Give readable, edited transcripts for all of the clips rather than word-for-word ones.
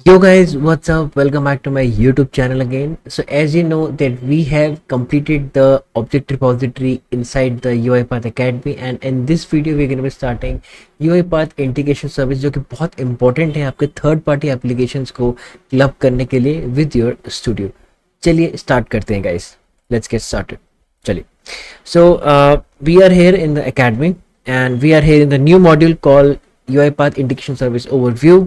Yo guys, what's up? Welcome back to my YouTube channel again. So as you know that we have completed the object repository inside the UiPath Academy, and in this video we're going to be starting UiPath integration service, जो कि बहुत important है आपके third party applications को club करने के लिए with your studio. चलिए स्टार्ट करते हैं गाइस, लेट्स गेट स्टार्टेड। चलिए, so we are here in the academy and we are here in the new module called UiPath integration service overview।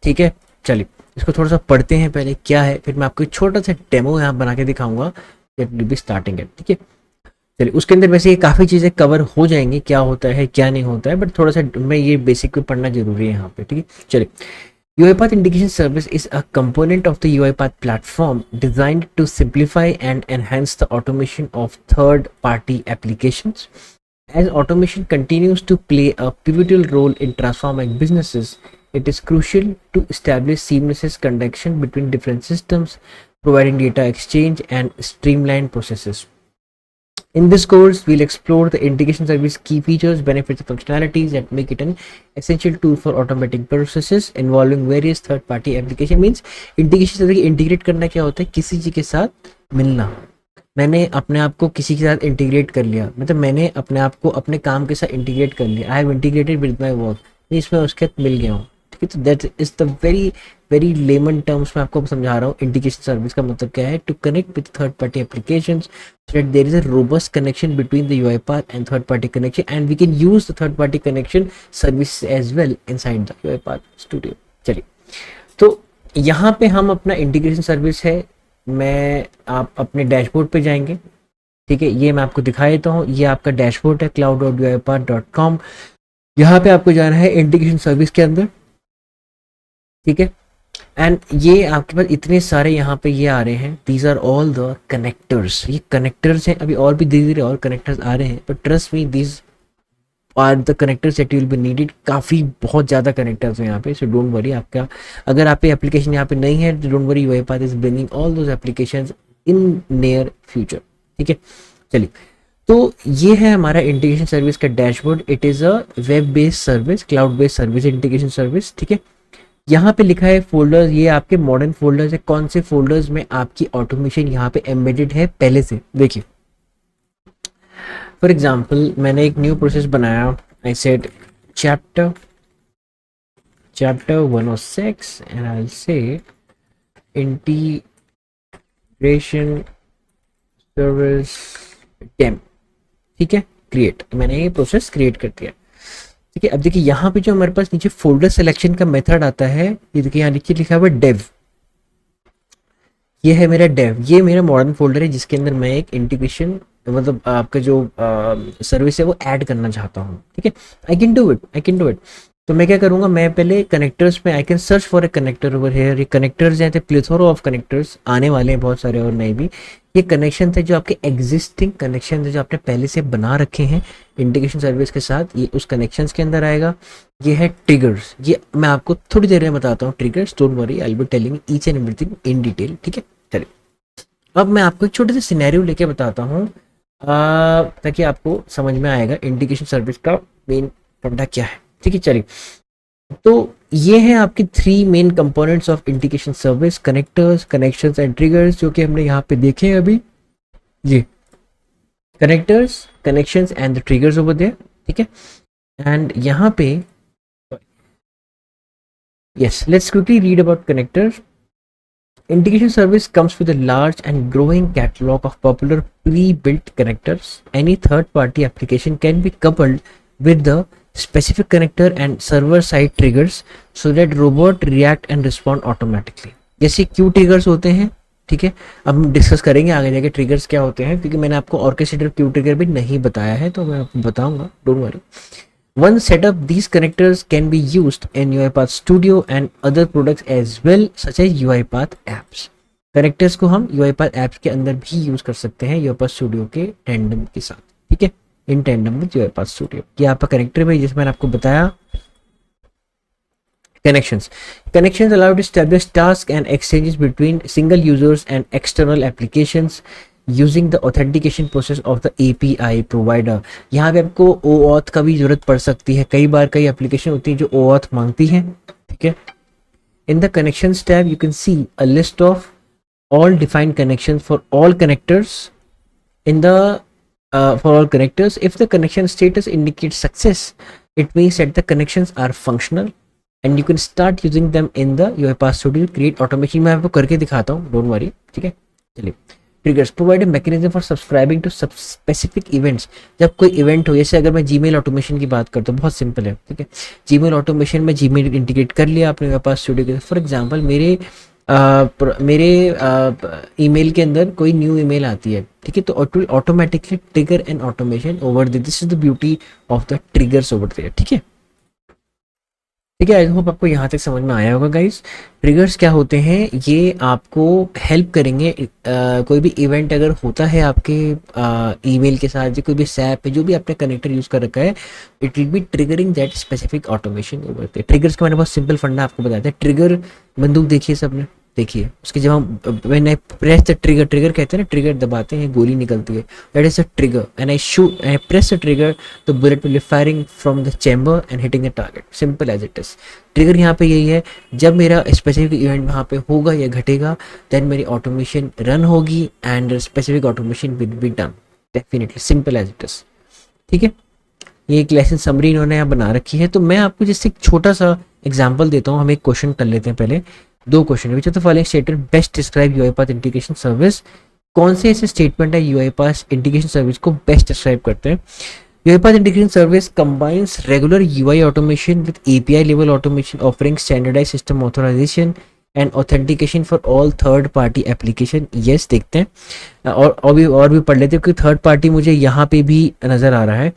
ठीक है, चलिए इसको थोड़ा सा पढ़ते हैं पहले क्या है, फिर मैं आपको एक छोटा सा डेमो यहाँ बना के दिखाऊंगा that will be starting it. ठीक है, चलिए उसके अंदर वैसे ये काफ़ी चीज़ें कवर हो जाएंगी, क्या होता है क्या नहीं होता है, बट थोड़ा सा मैं ये बेसिक भी पढ़ना जरूरी है यहाँ पे। ठीक है, चलिए UiPath integration service is a component of the UiPath platform designed to simplify and enhance the automation of third-party applications. As automation continues to play a pivotal role in transforming businesses, it is crucial to establish seamless connection between different systems, providing data exchange and streamlined processes. In this course, we'll explore the integration service key features, benefits, and functionalities that make it an essential tool for automating processes involving various third-party application. Means integration service integrate करना क्या होता है, किसी चीज के साथ मिलना। मैंने अपने आप को किसी के साथ इंटीग्रेट कर लिया, मतलब मैंने अपने आप को अपने काम के साथ इंटीग्रेट कर लिया। I have integrated with my work, इसमें उसके साथ मिल गया हूँ। ठीक है, तो that is the very very lemon terms में आपको समझा रहा हूँ। इंटीग्रेशन सर्विस का मतलब क्या है, to connect with third party applications so that there is a robust connection between the UiPath and third party connection, and we can use the third party connection service as well inside the UiPath studio। चलिए, तो यहाँ पे हम अपना integration service है, मैं आप अपने डैशबोर्ड पे जाएंगे। ठीक है, ये मैं आपको दिखा देता हूँ, ये आपका डैशबोर्ड है cloud.uipath.com। यहाँ पे आपको जाना है इंटीग्रेशन सर्विस के अंदर। ठीक है, एंड ये आपके पास इतने सारे यहाँ पे ये आ रहे हैं, these are all the connectors. ये कनेक्टर्स हैं, अभी और भी धीरे धीरे और कनेक्टर्स आ रहे हैं, but trust me these are the connectors that will be needed. काफ़ी बहुत ज़्यादा कनेक्टर्स हैं यहाँ पे, सो डोंट वरी। आपका अगर आप एप्लीकेशन यहाँ पे नहीं है तो don't worry, UiPath is bringing all those applications in near future. ठीक है, चलिए, तो ये है हमारा इंटीग्रेशन सर्विस का dashboard. It is a web based service, cloud based service, integration service. ठीक है, यहाँ पे लिखा है फोल्डर्स, ये आपके मॉडर्न फोल्डर्स है। कौन से फोल्डर्स में आपकी ऑटोमेशन यहाँ पे एम्बेडेड है पहले से, देखिए। फॉर एग्जांपल मैंने एक न्यू प्रोसेस बनाया, I said chapter 106 and I will say integration service डेम। ठीक है, क्रिएट, मैंने ये प्रोसेस क्रिएट कर दिया। ठीक है, अब देखिए यहाँ पे जो हमारे पास नीचे फोल्डर सिलेक्शन का मेथड आता है, ये देखिए यहाँ नीचे लिखा हुआ डेव। ये है मेरा डेव, ये मेरा मॉडर्न फोल्डर है जिसके अंदर मैं एक इंटीग्रेशन मतलब आपका जो सर्विस है वो ऐड करना चाहता हूँ। ठीक है, आई कैन डू इट। तो मैं क्या करूँगा, मैं पहले कनेक्टर्स में I can search for a connector over here. ये कनेक्टर्स हैं, प्लेथोरा ऑफ कनेक्टर्स आने वाले हैं बहुत सारे और नए भी। ये कनेक्शन थे जो आपके एग्जिस्टिंग कनेक्शन थे जो आपने पहले से बना रखे हैं इंटीग्रेशन सर्विस के साथ, ये उस कनेक्शंस के अंदर आएगा। ये है ट्रिगर्स, ये मैं आपको थोड़ी देर में बताता हूँ triggers, don't worry, I will be telling each and everything in detail. ठीक है, चलिए अब मैं आपको एक छोटे से सिनेरियो लेके बताता हूँ ताकि आपको समझ में आएगा इंटीग्रेशन सर्विस का मेन फंडा क्या है। ठीक है, चलिए, तो ये है आपके 3 main components of integration service, connectors, connections and triggers, जो कि हमने यहाँ पे देखे हैं अभी। ये connectors, connections and the triggers over there. ठीक है, एंड यहाँ पे yes, let's quickly read about connectors. Integration service comes with a large and growing catalog of popular pre-built connectors. Any third-party application can be coupled with the specific connector and server-side triggers so that robot react and respond automatically. जैसे Q triggers होते हैं। ठीक है, अब हम discuss करेंगे आगे जाके ट्रिगर्स क्या होते हैं, क्योंकि मैंने आपको ऑर्केस्ट्रेटर क्यू ट्रिगर भी नहीं बताया है, तो मैं आपको बताऊंगा, don't worry. Once set up, these connectors can be used in UiPath Studio and other products as well, such as UiPath Apps. Connectors को हम UiPath Apps के अंदर भी यूज कर सकते हैं UiPath Studio के टेंडम के साथ। ठीक है, इन टेंडम विद UiPath Studio। ये आपका कनेक्टर है जिसमें मैंने आपको बताया। Connections allow to establish tasks and exchanges between single users and external applications using the authentication process of the API provider. यहाँ पे आपको OAuth का भी जरूरत पड़ सकती है, कई बार कई एप्लीकेशन होती है जो OAuth मांगती है। ठीक है, In the connections tab, you can see a list of all defined connections for all connectors. In the for all connectors, if the connection status indicates success, it means that the connections are functional and you can start using them in the UiPath Studio to create automation. मैं आपको करके दिखाता हूँ, don't worry, ठीक है. चलिए, triggers provide a mechanism for subscribing to specific events. जब कोई इवेंट हो, जैसे अगर मैं जीमेल ऑटोमेशन की बात करता हूँ, बहुत सिंपल है, ठीक है. जीमेल ऑटोमेशन में जीमेल इंटीग्रेट कर लिया आपने UiPath स्टूडियो के. फॉर एग्जांपल मेरे ईमेल के अंदर कोई न्यू ईमेल आती है, ठीक है, तो it will automatically trigger an automation over this is the beauty of the triggers over there, ठीक है. ठीक है, आई होप आपको यहाँ तक समझ में आया होगा गाइस. ट्रिगर्स क्या होते हैं, ये आपको हेल्प करेंगे. कोई भी इवेंट अगर होता है आपके ईमेल के साथ, या कोई भी सैप पे जो भी आपने कनेक्टर यूज कर रखा है, it will be triggering that specific automation over there. Triggers का मैंने बहुत सिंपल फंडा आपको बताया था. ट्रिगर बंदूक देखिए सबने, देखिए उसके जब हम when I press the trigger, trigger कहते हैं ना, ट्रिगर दबाते हैं गोली निकलती है, that is a trigger. And I shoot, I press the trigger, the bullet will be firing from the chamber and hitting the target. Simple as it is. Trigger यहाँ पे यही है, जब मेरा स्पेसिफिक इवेंट वहाँ पे होगा या घटेगा, देन मेरी ऑटोमेशन रन होगी and specific automation will be done definitely. Simple as it is, ठीक है. ये एक लेसन समरी इन्होंने यहाँ बना रखी है. तो मैं आपको जैसे एक छोटा सा एग्जाम्पल देता हूँ. हम एक क्वेश्चन कर लेते हैं पहले. दो question, which of the following statement best describe UiPath integration service. कौन से ऐसे स्टेटमेंट है यूआईपाथ इंटीग्रेशन सर्विस को बेस्ट डिस्क्राइब करते हैं. UiPath integration service combines regular UI automation with API level automation, offering standardized system authorization and authentication for all third party application. yes, देखते हैं और भी पढ़ लेते हैं, क्योंकि थर्ड पार्टी मुझे यहाँ पे भी नजर आ रहा है.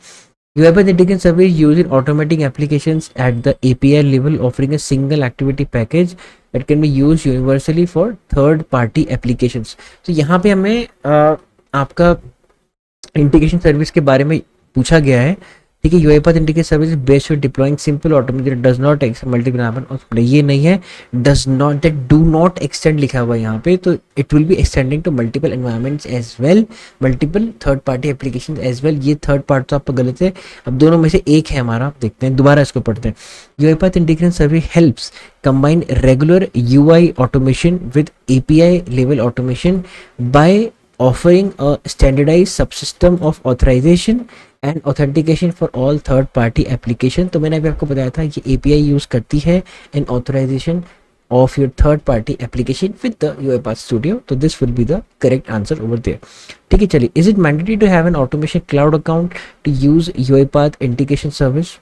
UiPath integration service used in automating applications at the API level, offering a single activity package that can be used universally for third party applications. तो यहाँ पे हमें आपका इंटीग्रेशन सर्विस के बारे में पूछा गया है, ठीक है. UiPath integration service based for deploying simple automated does not multiple happen. ये नहीं है, does not, that do not extend लिखा हुआ है यहाँ पे, तो it will be extending to multiple environments as well, multiple third party application as well. ये थर्ड पार्ट तो आपका गलत है. अब दोनों में से एक है हमारा, देखते हैं दोबारा इसको पढ़ते हैं. UiPath integration service helps combine regular UI automation with API level automation by offering a standardized subsystem of authorization and authentication for all third party application. तो मैंने अभी आपको बताया था कि API यूज करती है and authorization of your third party application with the UiPath Studio. तो this will be the correct answer over there. ठीक है, चलिए. Is it mandatory to have an automation cloud account to use UiPath integration service?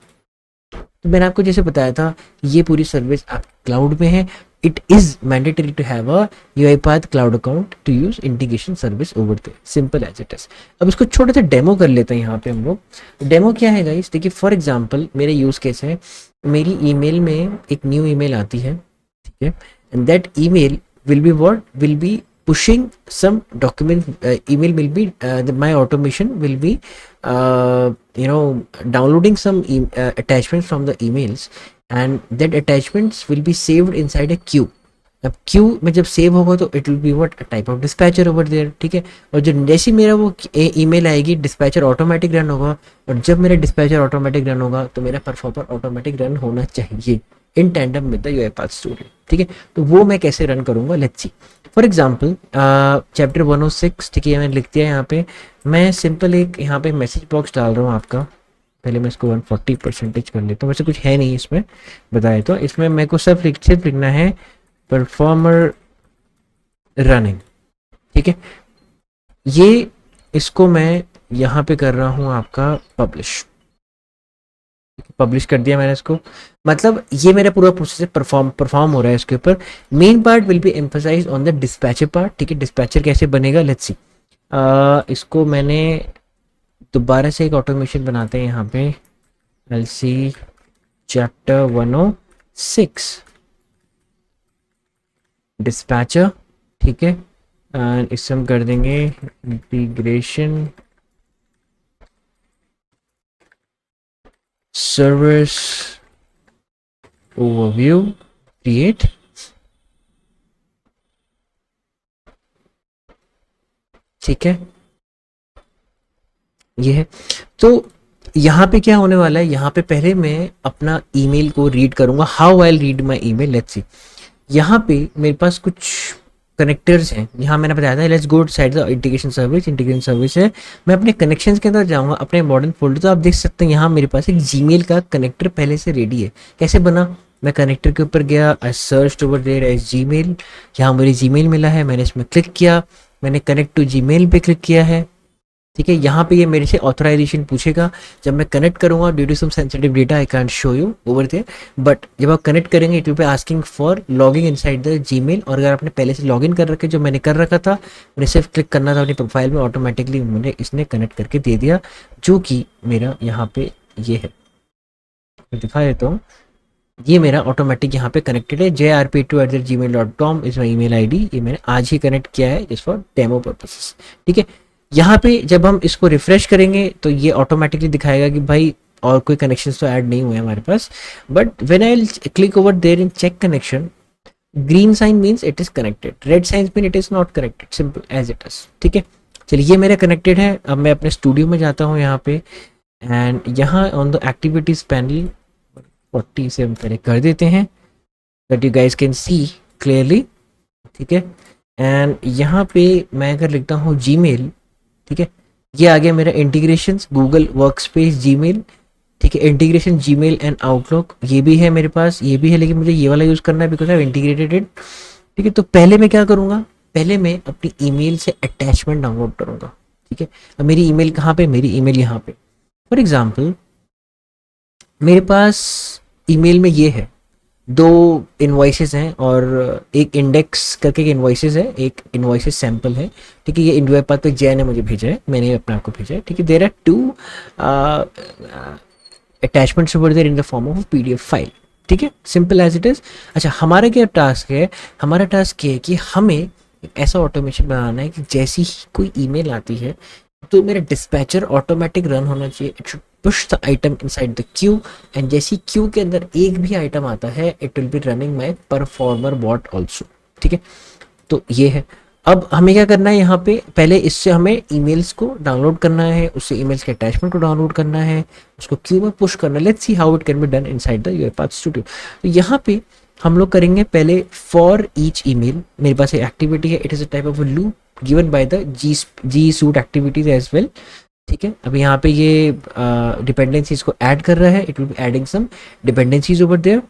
तो मैंने आपको जैसे बताया था, ये पूरी सर्विस आप क्लाउड में है. It is mandatory to have a UiPath cloud account to use integration service over there. Simple as it is. अब इसको छोटा सा डेमो कर लेते हैं यहाँ पे हम लोग. डेमो क्या है गाइस, देखिए फॉर एग्जांपल मेरा यूज केस है, मेरी ईमेल में एक न्यू ईमेल आती है, ठीक है, and that email will be what, will be pushing some document, email will be my automation will be downloading some attachments from the emails, and that attachments will be saved inside a queue. अब queue में जब save होगा तो it will be what, type of dispatcher over there, ठीक है. और जब जैसे मेरा वो ईमेल आएगी, डिस्पैचर ऑटोमेटिक रन होगा, और जब मेरा डिस्पैचर ऑटोमेटिक रन होगा तो मेरा परफॉर्मर ऑटोमेटिक रन होना चाहिए in tandem with the UiPath studio, ठीक है. तो वो मैं कैसे रन करूंगा, let's see. For example chapter 106, ठीक है, मैंने लिख दिया यहाँ पे. मैं सिंपल एक यहाँ पे मैसेज बॉक्स डाल रहा हूँ आपका. पहले मैं इसको 140% कर लेता हूँ, वैसे कुछ है नहीं इसमें बताए, तो इसमें मेरे को सिर्फ लिखना है परफॉर्मर रनिंग, ठीक है. ये इसको मैं यहाँ पे कर रहा हूँ आपका पब्लिश कर दिया मैंने इसको. मतलब ये मेरा पूरा प्रोसेस परफॉर्म हो रहा है इसके ऊपर. Main part will be emphasize on the dispatcher part, ठीक है. डिस्पैचर कैसे बनेगा, लेट्स सी. इसको मैंने दोबारा से एक ऑटोमेशन बनाते हैं यहाँ पे. LC चैप्टर 106 डिस्पैचर, ठीक है. एंड इससे हम कर देंगे इंटीग्रेशन सर्विस ओवरव्यू क्रिएट, ठीक है. ये है. तो यहाँ पे क्या होने वाला है, यहाँ पे पहले मैं अपना ईमेल को रीड करूंगा. How I read my email, let's see. यहाँ पे मेरे पास कुछ कनेक्टर्स हैं। यहाँ मैंने बताया था let's go side the integration service. Integration service है, मैं अपने कनेक्शंस के अंदर जाऊँगा, अपने मॉडर्न फोल्डर। तो आप देख सकते हैं यहाँ मेरे पास एक जीमेल का कनेक्टर पहले से रेडी है। कैसे बना? मैं कनेक्टर के ऊपर गया, I search over there as Gmail, यहाँ मुझे जीमेल मिला है, मैंने इसमें क्लिक किया, मैंने कनेक्ट टू जीमेल पे क्लिक किया है। ठीक है, यहाँ पे ये मेरे से ऑथराइजेशन पूछेगा। जब मैं कनेक्ट करूँगा, due to some sensitive data I can't show you over there, but जब आप कनेक्ट करेंगे it will be asking for logging inside the Gmail. और अगर आपने पहले से लॉगिन कर रखे, जो मैंने कर रखा था, मैंने सिर्फ क्लिक करना था अपनी प्रोफाइल में, ऑटोमेटिकली मुझे इसने कनेक्ट करके दे दिया, जो कि मेरा यहाँ पे ये है। मैं दिखा देता हूँ, ये मेरा ऑटोमेटिक यहाँ पे कनेक्टेड है। jrp2@gmail.com is my email ID. ये मैंने आज ही कनेक्ट किया है जस्ट फॉर डेमो पर्पसेस। ठीक है, यहाँ पे जब हम इसको रिफ्रेश करेंगे तो ये ऑटोमेटिकली दिखाएगा कि भाई और कोई कनेक्शंस तो ऐड नहीं हुए हमारे पास। But when I click over there in check connection, green sign means it is connected, red sign mean it is not connected, simple as it is. ठीक है, चलिए ये मेरा कनेक्टेड है। अब मैं अपने स्टूडियो में जाता हूँ यहाँ पे, एंड यहाँ ऑन द एक्टिविटीज पैनल 40 से हम पहले कर देते हैं that you guys can see clearly. ठीक है, एंड यहाँ पे मैं अगर लिखता हूँ जीमेल, ठीक है, ये आ गया मेरा इंटीग्रेशन गूगल वर्कस्पेस जीमेल। ठीक है, इंटीग्रेशन जीमेल एंड आउटलुक ये भी है मेरे पास, ये भी है, लेकिन मुझे ये वाला यूज़ करना है बिकॉज आई इंटीग्रेटेड इट। ठीक है, तो पहले मैं क्या करूँगा, पहले मैं अपनी ईमेल से अटैचमेंट डाउनलोड करूँगा। ठीक है, अब मेरी ईमेल कहाँ पे, मेरी ईमेल यहाँ पे। फॉर एग्जाम्पल मेरे पास ईमेल में ये है, दो इन्वॉइसेस हैं और एक इंडेक्स करके एक इन्वॉइसेस है, एक इन्वॉइसेस सैंपल है। ठीक है, ये इंडिया पाथ पे जैन ने मुझे भेजा है, मैंने अपने आप को भेजा है। ठीक है, there are two attachments over there in the form of PDF file. ठीक है, सिंपल एज इट इज। अच्छा, हमारा क्या टास्क है, हमारा टास्क ये है कि हमें एक ऐसा ऑटोमेशन बनाना है कि जैसी ही कोई ईमेल आती है तो मेरा डिस्पैचर ऑटोमेटिक रन होना चाहिए। It should push the item inside the queue, and जैसी क्यू के अंदर एक भी आइटम आता है it will be running my performer bot also. ठीक है, तो ये है। अब हमें क्या करना है, यहाँ पे पहले इससे हमें ईमेल्स को डाउनलोड करना है, उससे ईमेल्स के अटैचमेंट को डाउनलोड करना है, उसको क्यू में पुश करना है। Let's see how it can be done inside the UiPath studio. तो यहाँ पे हम लोग करेंगे पहले फॉर ईच ईमेल। मेरे पास एक एक्टिविटी है, it is a type of a loop given by the G Suite activities as well. ठीक है, अब यहाँ पे ये डिपेंडेंसीज को ऐड कर रहा है, it will be adding some dependencies over there.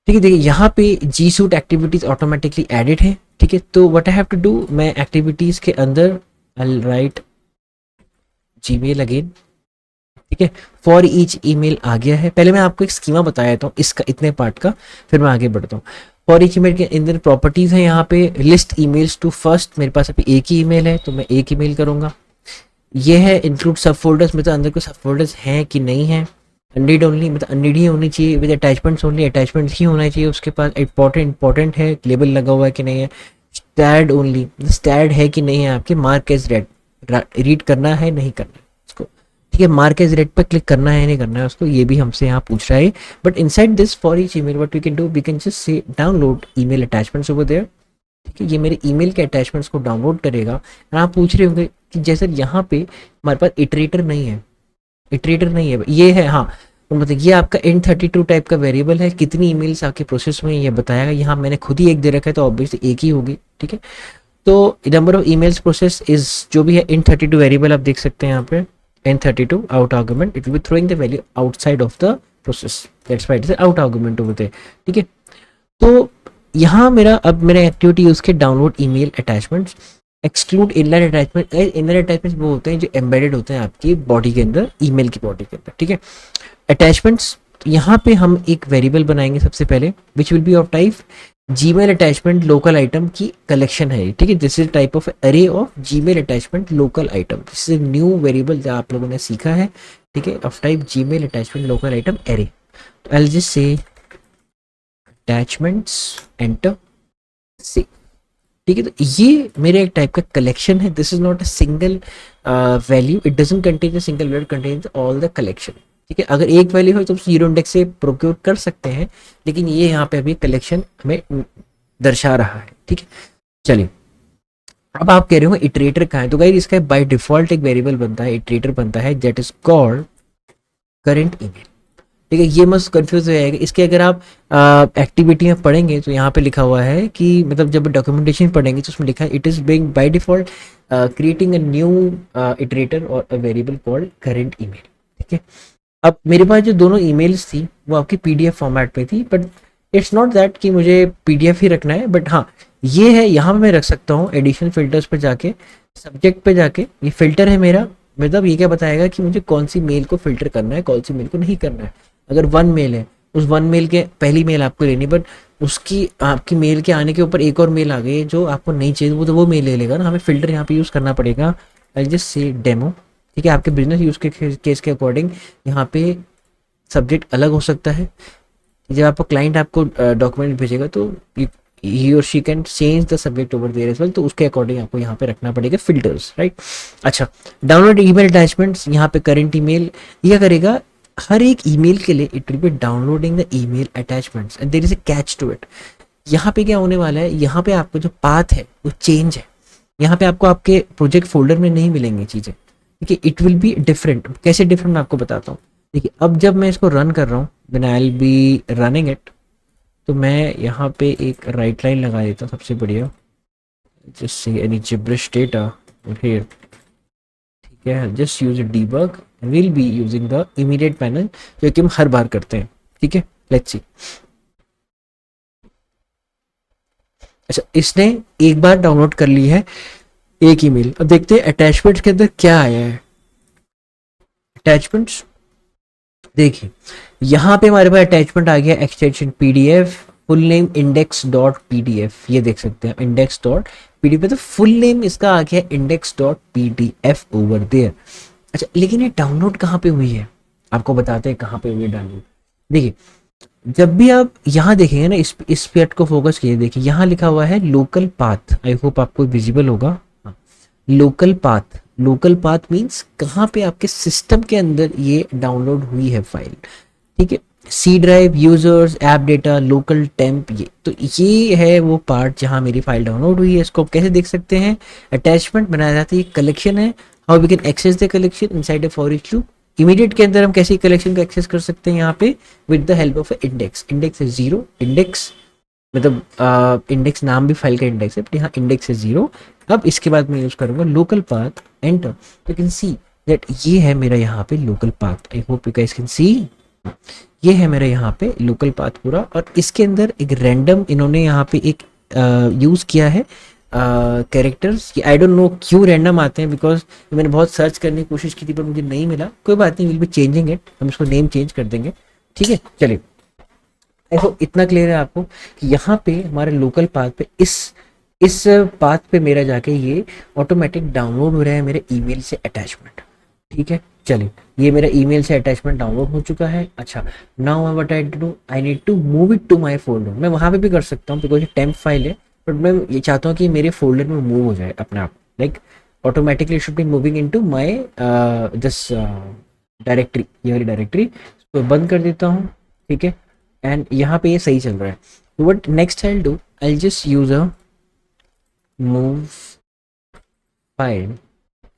ठीक है, देखिए यहाँ पे G Suite activities automatically added है। ठीक है, तो what I have to do, मैं एक्टिविटीज के अंदर आई राइट जीमेल अगेन। ठीक है, फॉर ईच ईमेल आ गया है। पहले मैं आपको एक स्कीमा बता देता हूँ इसका, इतने पार्ट का, फिर मैं आगे बढ़ता हूँ। फॉर ईच ईमेल के अंदर प्रॉपर्टीज है, यहाँ पे लिस्ट ईमेल्स टू फर्स्ट, मेरे पास अभी एक ही ईमेल है तो मैं एक ईमेल करूँगा। ये है इंक्लूड सब फोल्डर्स, मतलब अंदर कोई सब फोल्डर्स हैं कि नहीं है। अननीड ओनली, मतलब अननीड ही होनी चाहिए। विद अटैचमेंट्स ओनली, अटैचमेंट्स ही होना चाहिए उसके पास। इंपॉर्टेंट है, लेबल लगा हुआ है कि नहीं है। स्टैड ओनली, स्टैड है कि नहीं है आपके। मार्क एज रेड, रीड करना है नहीं करना है उसको। ठीक है, मार्क एज रेड पर क्लिक करना है नहीं करना है उसको, ये भी हमसे यहाँ पूछ रहा है। But inside this for each email what we can do, we can just say download email attachments over there. ठीक है, ये मेरे ईमेल के अटैचमेंट्स को डाउनलोड करेगा। और आप पूछ रहे होंगे कि जैसे यहाँ पे हमारे पास इटरेटर नहीं है, इटरेटर नहीं है, ये है हाँ। तो मतलब ये आपका N32 टाइप का वेरिएबल है, कितनी ईमेल्स आपके प्रोसेस में ये बताएगा। यहाँ मैंने खुद ही एक दे रखा है तो ऑब्वियसली एक ही होगी। ठीक है, तो number of emails process is जो भी है N32 वेरिएबल, आप देख सकते हैं यहाँ पे N32 out argument, it will be throwing the value outside of the process, that's why it is out argument over there. ठीक है, तो यहाँ मेरा अब मेरा एक्टिविटी यूज के download email attachments, exclude inline attachment. Inline attachments वो होते हैं जो एम्बेडेड होते हैं आपकी बॉडी के अंदर, ईमेल की बॉडी के अंदर। ठीक है, अटैचमेंट्स, यहाँ पे हम एक वेरिएबल बनाएंगे सबसे पहले which will be of type Gmail attachment local item की कलेक्शन है। ठीक है, दिस इज टाइप ऑफ अरे of Gmail attachment local item, this is new variable जो आप लोगों ने सीखा है। ठीक है, of type Gmail attachment local item अरे। तो I will just say attachments enter से। ठीक है, तो ये मेरे एक टाइप का कलेक्शन है। This is not a single value, it doesn't contain a single value, contains all the collection. ठीक है, अगर एक वैल्यू हो तो जीरो इंडेक्स से प्रोक्योर कर सकते हैं, लेकिन ये यहाँ पे अभी कलेक्शन हमें दर्शा रहा है। ठीक है, चलिए अब आप कह रहे हो इटरेटर कहाँ है, तो गाइस इसका बाय डिफॉल्ट एक वेरिएबल बनता है, इटरेटर बनता है, that is called current email. ठीक है, ये मस्त कंफ्यूज हो जाएगा। इसके अगर आप एक्टिविटी में पढ़ेंगे तो यहाँ पे लिखा हुआ है कि मतलब जब डॉक्यूमेंटेशन पढ़ेंगे तो उसमें लिखा है it is being by default creating a new iterator और a variable called current email. ठीक है, अब मेरे पास जो दोनों ईमेल्स थी वो आपकी पीडीएफ फॉर्मेट में थी, बट इट्स नॉट दैट कि मुझे पीडीएफ ही रखना है, बट हाँ ये है, यहाँ पे मैं रख सकता हूँ एडिशनल फिल्टर्स पे जाके, सब्जेक्ट पे जाके, ये फिल्टर है मेरा, मतलब ये क्या बताएगा कि मुझे कौन सी मेल को फिल्टर करना है, कौन सी मेल को नहीं करना है। अगर वन मेल है, उस वन मेल के पहली मेल आपको लेनी, बट उसकी आपकी मेल के आने के ऊपर एक और मेल आ गई है जो आपको नहीं चाहिए, वो तो वो मेल ले लेगा ना, हमें फिल्टर यहाँ पे यूज़ करना पड़ेगा। I just say demo. ठीक है, आपके बिजनेस यूज़ के केस के अकॉर्डिंग यहाँ पे सब्जेक्ट अलग हो सकता है। जब आपको क्लाइंट आपको डॉक्यूमेंट भेजेगा तो ही और she can change the subject over there as well, तो उसके अकॉर्डिंग आपको यहाँ पे रखना पड़ेगा फिल्टर्स, राइट। अच्छा, डाउनलोड ईमेल अटैचमेंट्स, यहाँ पे करंट ईमेल, ये क्या करेगा, हर एक ईमेल के लिए it will be downloading the email attachments and there is a catch to it. यहाँ पे क्या होने वाला है, यहाँ पे आपको जो पाथ है वो चेंज है, यहाँ पे आपको आपके प्रोजेक्ट फोल्डर में नहीं मिलेंगी चीज़ें। ठीक है, इट विल बी डिफरेंट। कैसे डिफरेंट मैं आपको बताता हूँ। देखिए, अब जब मैं इसको रन कर रहा हूँ, when I will be running it, तो मैं यहाँ पे एक राइट लाइन लगा देता हूँ, सबसे बढ़िया, just see any gibberish data here. ठीक है, just use debug, will be using the immediate panel, जो कि हम हर बार करते हैं। ठीक है, लेट्स सी। अच्छा, इसने एक बार डाउनलोड कर ली है एक ईमेल। अब देखते हैं अटैचमेंट्स के अंदर क्या आया है। अटैचमेंट्स, देखिए यहाँ पे हमारे पास अटैचमेंट आ गया extension PDF, full name index dot PDF, ये देख सकते हैं इंडेक्स डॉट पीडीएफ, तो फुल नेम इसका आ गया index dot PDF over there. अच्छा, लेकिन ये डाउनलोड कहाँ पे हुई है, आपको बताते हैं कहाँ पे हुई है डाउनलोड। देखिए, जब भी आप यहाँ देखेंगे ना, इस पेट को फोकस कीजिए, देखिए यहाँ लिखा हुआ है लोकल पाथ, आई होप आपको विजिबल होगा। Local path, local path means कहाँ पे आपके सिस्टम के अंदर ये डाउनलोड हुई है फाइल। ठीक है, C drive, users, app data, local temp, ये तो ये है वो पार्ट जहाँ मेरी फाइल डाउनलोड हुई है। इसको आप कैसे देख सकते हैं, अटैचमेंट बनाया जाता है, ये कलेक्शन है, how we can access the collection inside a for each loop. Immediate के अंदर हम कैसे कलेक्शन को एक्सेस कर सकते हैं यहाँ पे, with the help of index. Index है जीरो, इंडेक्स मतलब इंडेक्स नाम भी फाइल का इंडेक्स है, बट यहाँ इंडेक्स है जीरो। अब इसके बाद मैं यूज करूंगा local path, enter, you can see that ये है मेरा यहाँ पे local path. I hope you guys can see, ये है मेरा यहाँ पे लोकल पाथ पूरा, और इसके अंदर एक रैंडम इन्होंने यहाँ पे एक यूज किया है कैरेक्टर्स। आई डोंट नो क्यों रैंडम आते हैं, बिकॉज मैंने बहुत सर्च करने की कोशिश की थी पर मुझे नहीं मिला। कोई बात नहीं, विल बी चेंजिंग इट, हम इसको नेम चेंज कर देंगे। ठीक है, चलिए, आई होप इतना क्लियर है आपको कि यहाँ पे हमारे लोकल पाथ पे इस पाथ पे मेरा जाके ये ऑटोमेटिक डाउनलोड हो रहा है मेरे ईमेल से अटैचमेंट। ठीक है, चलिए, ये मेरा ईमेल से अटैचमेंट डाउनलोड हो चुका है। अच्छा, now what I do, I need to move it to my folder. मैं वहाँ पे भी कर सकता हूँ बिकॉज ये टेम्प फाइल है, बट मैं ये चाहता हूँ कि मेरे फोल्डर में मूव हो जाए अपने आप, like automatically should be moving into my this directory, ये वाली डायरेक्टरी। तो बंद कर देता हूँ। ठीक है, एंड यहाँ पे ये सही चल रहा है। तो what next I do, I just use a move file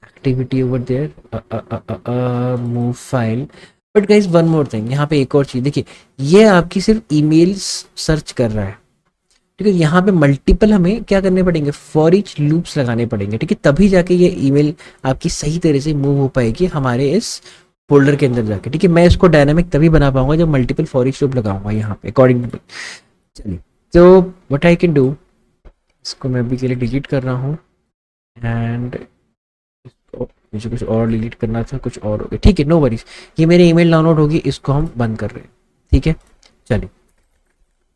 activity over there, move file. But guys one more thing, यहाँ पे एक और चीज देखिए, ये आपकी सिर्फ ईमेल्स सर्च कर रहा है। ठीक है, यहाँ पे मल्टीपल हमें क्या करने पड़ेंगे, फॉर ईच लूप्स लगाने पड़ेंगे। ठीक है, तभी जाके ये ईमेल आपकी सही तरह से मूव हो पाएगी हमारे इस फोल्डर के अंदर जाके। ठीक है, मैं इसको डायनामिक तभी बना पाऊंगा जब मल्टीपल फॉर ईच लूप लगाऊंगा यहाँ पे अकॉर्डिंग टू। चलिए, तो व्हाट आई कैन डू, इसको मैं अभी के लिए डिलीट कर रहा हूँ, एंड मुझे कुछ और डिलीट करना था, कुछ और हो गया। ठीक है, नो वरीज, ये मेरे ईमेल डाउनलोड होगी, इसको हम बंद कर रहे हैं। ठीक है, चलिए,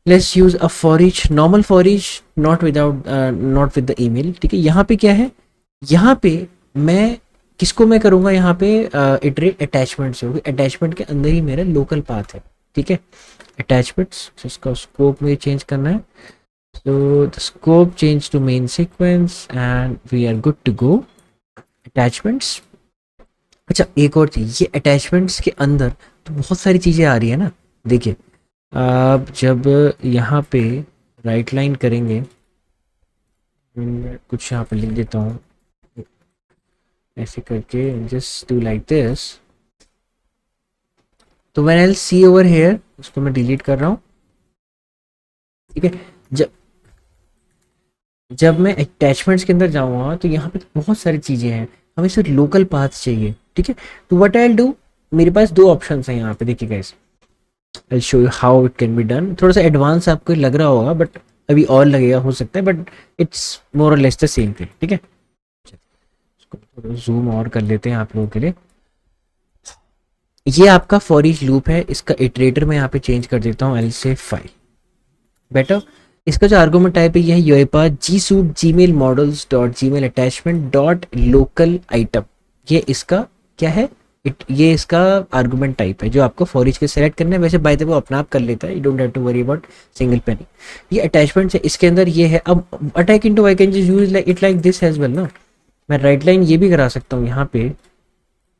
let's use a for each, normal for each, not without not with the email. ठीक है, यहाँ पे क्या है, यहाँ पे मैं किसको मैं करूँगा, यहाँ पे इटरेट अटैचमेंट से होगी, अटैचमेंट के अंदर ही मेरा लोकल पाथ है। ठीक है, अटैचमेंट्स, इसका स्कोप मुझे चेंज करना है, so the scope change to main sequence and we are good to go। attachments, अच्छा एक और चीज, ये अटैचमेंट्स के अंदर तो बहुत सारी चीजें आ रही है ना। देखिए, आप जब यहाँ पे राइट लाइन करेंगे, मैं कुछ यहाँ पे लिख देता हूँ ऐसे करके, जस्ट डू लाइक दिस। तो when I see over here, उसको मैं डिलीट कर रहा हूँ, ठीक है। जब जब मैं अटैचमेंट्स के अंदर जाऊँगा तो यहाँ पे तो बहुत सारी चीज़ें हैं, हमें सिर्फ लोकल पाथ चाहिए, ठीक है। तो व्हाट आई विल डू, मेरे पास दो ऑप्शंस हैं यहाँ पे, देखिए guys, I show you how it can be done. थोड़ा सा एडवांस आपको लग रहा होगा, बट अभी और लगेगा हो सकता है, बट इट्स मोर और लेस द सेम थिंग, ठीक है। इसको थोड़ा जूम और कर लेते हैं आप लोगों के लिए। ये आपका फॉर ईच लूप है, इसका इटरेटर मैं यहाँ पे चेंज कर देता हूँ, एल से 5 बेटर। इसका जो आर्गुमेंट टाइप है ये है UiPath G Suite Gmail models dot Gmail attachment dot local item. ये इसका क्या है, ये इसका आर्गुमेंट टाइप है जो आपको फॉर ईच के सेलेक्ट करना है। वैसे बाय द वे वो अपना आप कर लेता है, you don't have to worry about single penny. ये अटैचमेंट है, इसके अंदर ये है। अब attack into I can just use it like this as well ना। मैं राइट लाइन ये भी करा सकता हूँ यहाँ पे,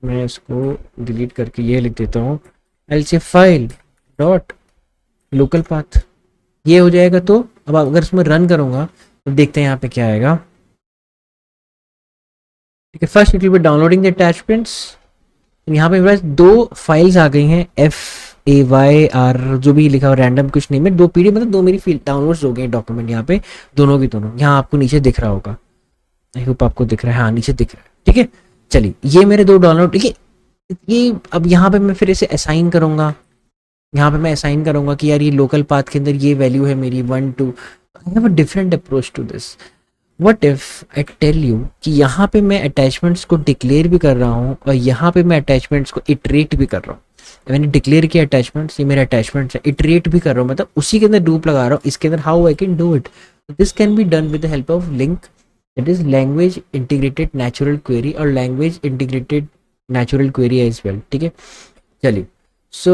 मैं इसको डिलीट करके ये लिख देता हूँ, एल से फाइल डॉट लोकल पाथ, ये हो जाएगा। तो अब अगर इसमें रन करूंगा तो देखते हैं यहाँ पे क्या आएगा, ठीक है। First it will be downloading the attachments. यहाँ पे मेरे पास दो फाइल्स आ गई हैं, FAYR जो भी लिखा हुआ रैंडम कुछ नहीं, में दो पीडी मतलब दो मेरी फील्ड डाउनलोड्स हो गए डॉक्यूमेंट यहाँ पे, दोनों की दोनों। यहाँ आपको नीचे दिख रहा होगा, आई होप आपको दिख रहा है, हाँ नीचे दिख रहा है, ठीक है। चलिए ये मेरे दो डाउनलोड, ठीक है। ये अब यहाँ पे मैं फिर इसे असाइन करूंगा, यहाँ पे मैं असाइन करूंगा कि यार ये लोकल पाथ के अंदर ये वैल्यू है मेरी 1 2। I have a different approach to this. What if I tell you कि यहाँ पे मैं अटैचमेंट्स को डिक्लेयर भी कर रहा हूँ और यहाँ पे मैं अटैचमेंट्स को इटरेट भी कर रहा हूँ। मैंने डिक्लेयर किया अटैचमेंट्स, ये मेरे अटैचमेंट्स है, इटरेट भी कर रहा हूँ, मतलब उसी के अंदर लूप लगा रहा हूँ इसके अंदर। How I can do it, this can be done with the help of LINQ, that is language integrated natural query और language integrated natural query as well, ठीक है। चलिए सो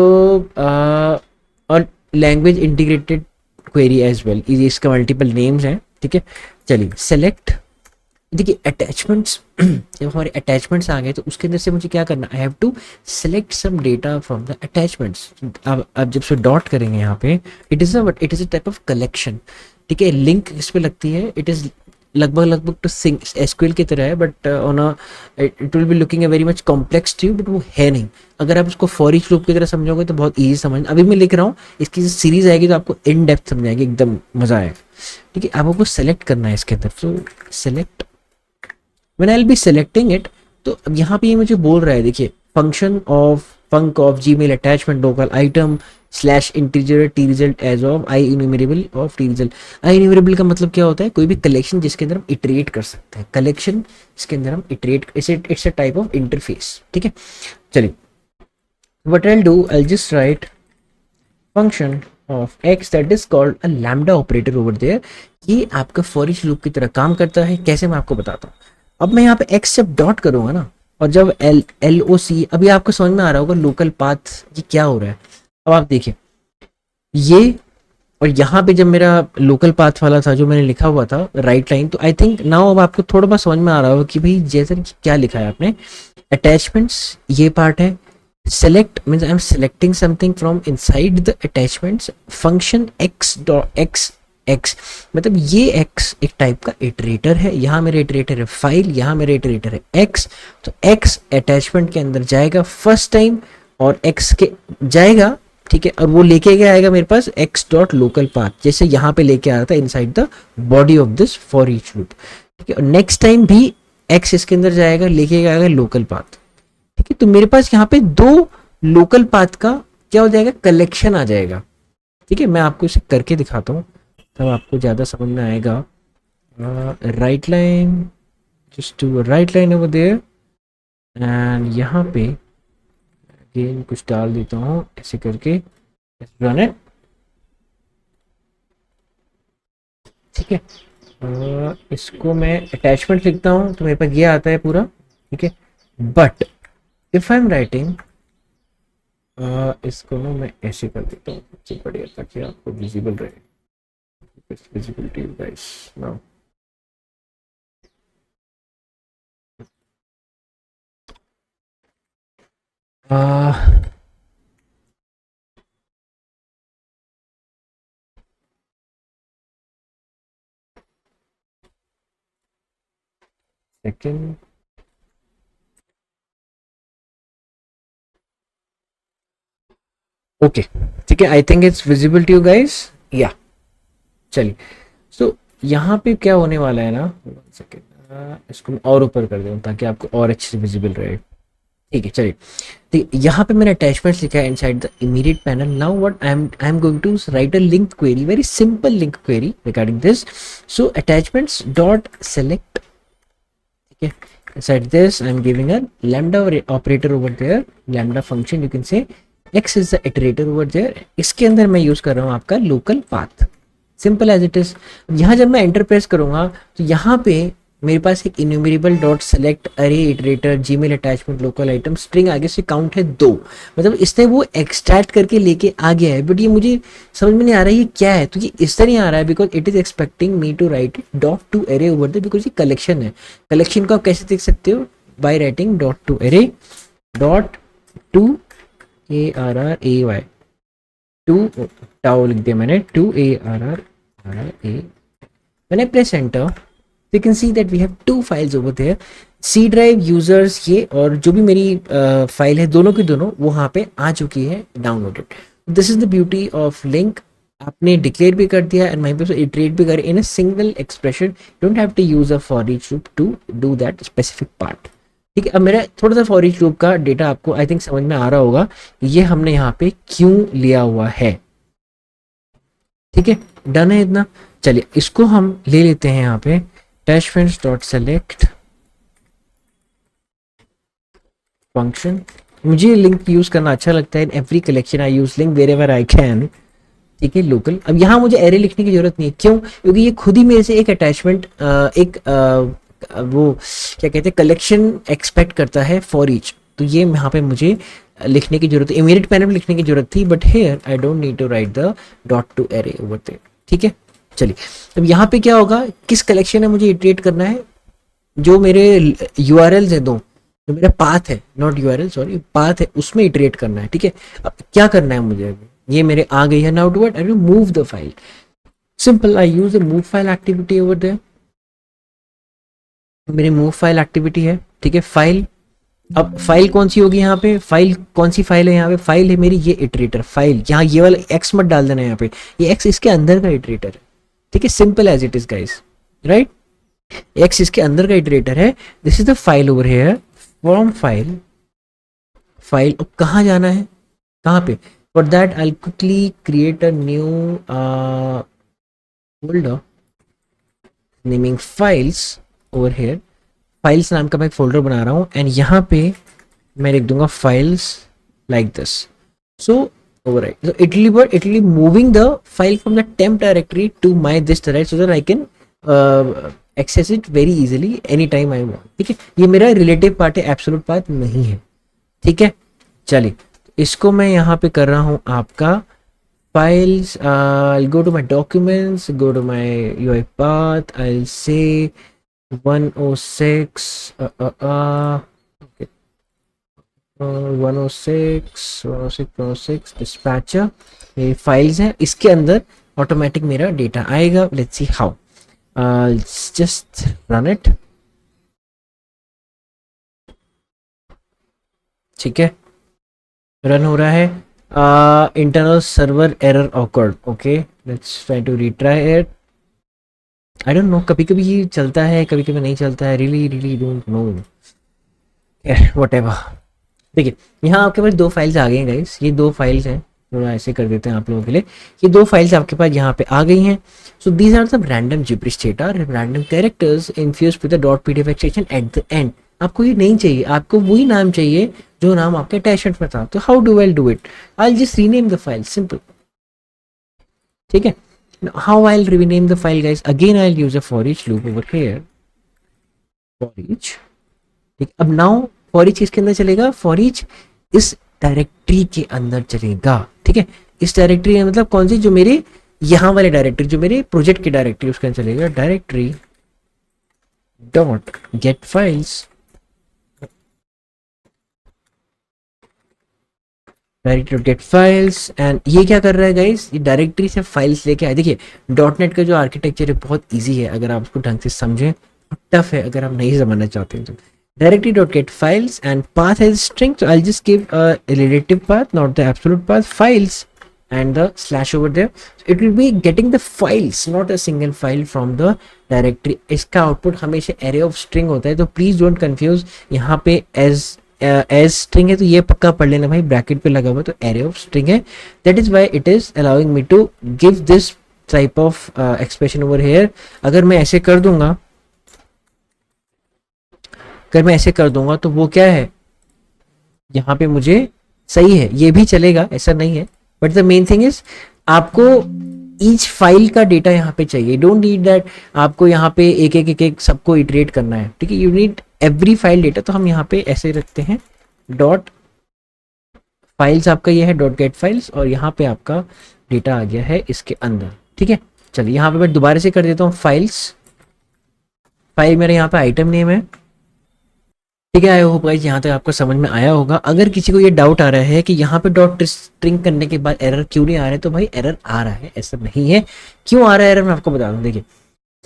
और language integrated query as well, इसका multiple names हैं, ठीक है। चलिए सेलेक्ट, देखिए अटैचमेंट्स जब हमारे अटैचमेंट्स आ गए तो उसके अंदर से मुझे क्या करना, I have to select some data from the attachments. अब जब से डॉट करेंगे यहाँ पे, it is a type of collection, ठीक है। लिंक इस पे लगती है, इट इज़ लगभग लगभग तो एसक्यूएल की तरह है, but on a it will be looking a very much complex to you, but वो है नहीं। अगर आप इसको फॉर ईच लूप की तरह समझोगे तो बहुत ईजी समझ। अभी मैं लिख रहा हूँ, इसकी जो सीरीज आएगी तो आपको इन डेप्थ समझ आएगी, एकदम मजा आएगा, ठीक है। आपको सेलेक्ट करना है इसके अंदर, तो select, when I will B selecting it, तो अब यहाँ पे ये मुझे बोल रहा है, देखिए func of Gmail attachment local item slash integer TResult as of IEnumerable of TResult. IEnumerable का मतलब क्या होता है, कोई भी कलेक्शन जिसके अंदर हम इटरेट कर सकते हैं, कलेक्शन जिसके अंदर हम iterate, it's a type of interface, ठीक है। चलिए what I will do, I will just write function of x that is called a lambda operator over there. ये आपका फॉर ईच लूप की तरह काम करता है, कैसे मैं आपको बताता हूँ। अब मैं यहाँ पे एक्स जब डॉट करूंगा ना, और जब LOC, अभी आपको समझ में आ रहा होगा लोकल पाथ ये क्या हो रहा है। अब आप देखिए ये, और यहाँ पे जब मेरा लोकल पाथ वाला था जो मैंने लिखा हुआ था राइट लाइन, तो आई थिंक नाउ अब आपको थोड़ा बहुत समझ में आ रहा होगा कि भाई जैसे क्या लिखा है आपने। अटैचमेंट्स ये पार्ट है, select means I'm selecting something from inside the attachments, function x dot x मतलब ये x एक टाइप का इटरेटर है, यहाँ मेरा इटरेटर है फाइल, यहाँ मेरा इटरेटर है x। तो x अटैचमेंट के अंदर जाएगा फर्स्ट टाइम और x के जाएगा, ठीक है। और वो लेके क्या आएगा मेरे पास, x डॉट लोकल पाथ, जैसे यहाँ पे लेके आ रहा था inside the body of this for each loop, ठीक है। और नेक्स्ट टाइम भी x इसके अंदर जाएगा, लेके आएगा लोकल पाथ, ठीक है। तो मेरे पास यहाँ पे दो लोकल पाथ का क्या हो जाएगा, कलेक्शन आ जाएगा, ठीक है। मैं आपको इसे करके दिखाता हूँ तब आपको ज्यादा समझ में आएगा। Write line, just to write line over there, and यहाँ पे अगेन कुछ डाल देता हूँ ऐसे करके, रन इट, ठीक है। इसको मैं अटैचमेंट लिखता हूँ तो मेरे पास ये आता है पूरा, ठीक है। But if I am writing, इसको ना मैं ऐसे कर देता हूँ सबसे बढ़िया, ताकि आपको विजिबल रहे, visibility guys now. Second, okay ठीक है, I think it's visible to you guys, या चलिए। सो यहाँ पे क्या होने वाला है ना, one second, इसको मैं और ऊपर कर दूँ ताकि आपको और अच्छे से विजिबल रहे। ठीक है चलिए, तो यहाँ पे मैंने अटैचमेंट्स लिखा है inside the immediate panel. Now what I am going to write a LINQ query, very simple LINQ query regarding this. So attachments dot select, ठीक है, inside this I'm giving a lambda operator over there, lambda function you can say, x is the iterator over there। इसके अंदर मैं use कर रहा हूँ आपका local path, simple as it is. यहाँ जब मैं एंटर प्रेस करूंगा तो यहाँ पे मेरे पास एक इन्यूमरेबल डॉट सेलेक्ट अरे iterator Gmail attachment local item string आगे से काउंट है 2, मतलब इसने वो एक्सट्रैक्ट करके लेके आ गया है, बट ये मुझे समझ में नहीं आ रहा है ये क्या है। तो ये इस तरह नहीं आ रहा है because it is expecting me to write dot to array over the, because ये कलेक्शन है। कलेक्शन को आप कैसे देख सकते हो, by writing dot to array dot to ARRAY, to टाओ लिख दिया मैंने, to ARRAY। When I press enter, you can see that we have two files over there, C drive users ये और जो भी मेरी फाइल है दोनों की दोनों वो वहाँ पे आ चुकी है downloaded. This is the beauty of LINQ, आपने डिक्लेयर भी कर दिया एंड वहीं पे इटरेट भी कर in a single expression, don't have to use a for each loop to do that specific part. ठीक है, अब मेरा थोड़ा सा फॉर ईच लूप का डेटा आपको आई थिंक समझ में आ रहा होगा ये हमने यहाँ पे क्यों लिया हुआ है। ठीक है, डन है इतना। चलिए इसको हम ले लेते हैं यहाँ पे attachments dot select function। मुझे लिंक यूज करना अच्छा लगता है, in every collection I use LINQ wherever I can. ठीक है, लोकल। अब यहाँ मुझे एरे लिखने की जरूरत नहीं है, क्यों? क्योंकि ये खुद ही मेरे से एक अटैचमेंट एक वो क्या कहते हैं कलेक्शन एक्सपेक्ट करता है फॉर ईच, तो ये यहाँ पे मुझे लिखने की जरूरत है, इमीडिएट पैनल में लिखने की जरूरत थी, but here I don't need to write the dot to array over there. ठीक है, चलिए अब यहाँ पे क्या होगा, किस कलेक्शन है मुझे इटरेट करना है, जो मेरे यूआरएल्स है दो, जो मेरा पाथ है, नॉट यूआरएल सॉरी पाथ है, उसमें इटरेट करना है। ठीक है, अब क्या करना है मुझे, ये मेरे आ गई है। Now do what, I will move the file, simple I use the move file activity over there. मेरी मूव फाइल एक्टिविटी है, ठीक है, फाइल। अब फाइल कौन सी होगी यहाँ पे, फाइल कौन सी फाइल है यहाँ पे, फाइल है मेरी ये इटरेटर फाइल, यहाँ ये वाला एक्स मत डाल देना यहाँ पे, ये एक्स इसके अंदर का इटरेटर है। ठीक है, simple as it is guys, right, x इसके अंदर का इटरेटर है। This is the file over here, from file, file अब कहाँ जाना है, कहाँ पे, for that I quickly create a new folder naming files over here. Files नाम का मैं एक फोल्डर बना रहा हूँ एंड यहाँ पे मैं लिख दूंगा files like this. So override, so it will be moving the file from the temp directory to my this directory so that I can access it very easily anytime I want। ठीक है, ये मेरा relative part है, absolute part नहीं है। ठीक है, चलिए इसको मैं यहाँ पे कर रहा हूँ आपका files, I'll go to my documents, go to my UI path, I'll say 106 106 dispatcher मेरी फाइल्स हैं, इसके अंदर ऑटोमेटिक मेरा डेटा आएगा। Let's see how, just run it. ठीक है, रन हो रहा है। Internal server error occurred, okay let's try to retry it. I don't know, कभी कभी ये चलता है कभी कभी नहीं चलता है, रियली डोंट नो, व्हाटएवर। देखिए यहाँ आपके पास दो फाइल्स आ गई हैं गाइस, ये दो फाइल्स हैं, थोड़ा ऐसे कर देते हैं आप लोगों के लिए, ये दो फाइल्स आपके पास यहाँ पे आ गई हैं। So these are some random gibberish data, random characters infused with the dot PDF extension at the end. आपको ये नहीं चाहिए, आपको वही नाम चाहिए जो नाम आपके अटैचमेंट में था। तो how do I do it, I will just rename the file, simple. ठीक है, how I'll rename the file guys, again I'll use a for each loop over here, for each। ठीक, अब नाउ फॉर ईच किसके अंदर चलेगा, for each इस directory के अंदर चलेगा। ठीक है, इस डायरेक्टरी मतलब कौन सी, जो मेरे यहाँ वाले डायरेक्टरी, जो मेरे प्रोजेक्ट की डायरेक्टरी, उसके अंदर चलेगा directory dot get files, directory get files. And ये क्या कर रहा है गाइस, ये डायरेक्टरी से फाइल्स लेके आए। देखिए डॉट नेट का जो आर्किटेक्चर है बहुत इजी है अगर आप उसको ढंग से समझें, टफ है अगर आप नहीं समझना चाहते हैं तो। directory.get files and path as string, so I'll just give a relative path, not the absolute path, files and the slash over there. So it will be getting the files, not a single file from the directory. इसका output हमेशा array of string होता है, तो please don't confuse. यहाँ पे as string है तो ये पक्का पढ़ लेना भाई, ब्रैकेट पे लगा हुआ तो array of string है. that is why it is allowing me to give this type of expression over here. अगर मैं ऐसे कर दूंगा, अगर मैं ऐसे कर दूंगा तो वो क्या है, यहाँ पे मुझे सही है, ये भी चलेगा, ऐसा नहीं है. But the main thing is आपको ईच फाइल का डेटा यहाँ पे चाहिए. डोंट नीड दैट आपको यहाँ पे एक सबको इटरेट करना है, ठीक है. You need every file data. तो हम यहाँ पे ऐसे रखते हैं डॉट फाइल्स, आपका ये है डॉट गेट फाइल्स, और यहाँ पे आपका डेटा आ गया है इसके अंदर, ठीक है. चलिए यहाँ पे मैं दोबारा से कर देता हूँ फाइल्स. फाइल मेरा यहाँ पे आइटम नेम है, ठीक है. आई होप गाइस यहाँ तक आपको समझ में आया होगा. अगर किसी को ये डाउट आ रहा है कि यहाँ पे डॉट स्ट्रिंग करने के बाद एरर क्यों नहीं आ रहा है, तो भाई एरर आ रहा है, ऐसा नहीं है. क्यों आ रहा है एरर, मैं आपको बता दूं. देखिए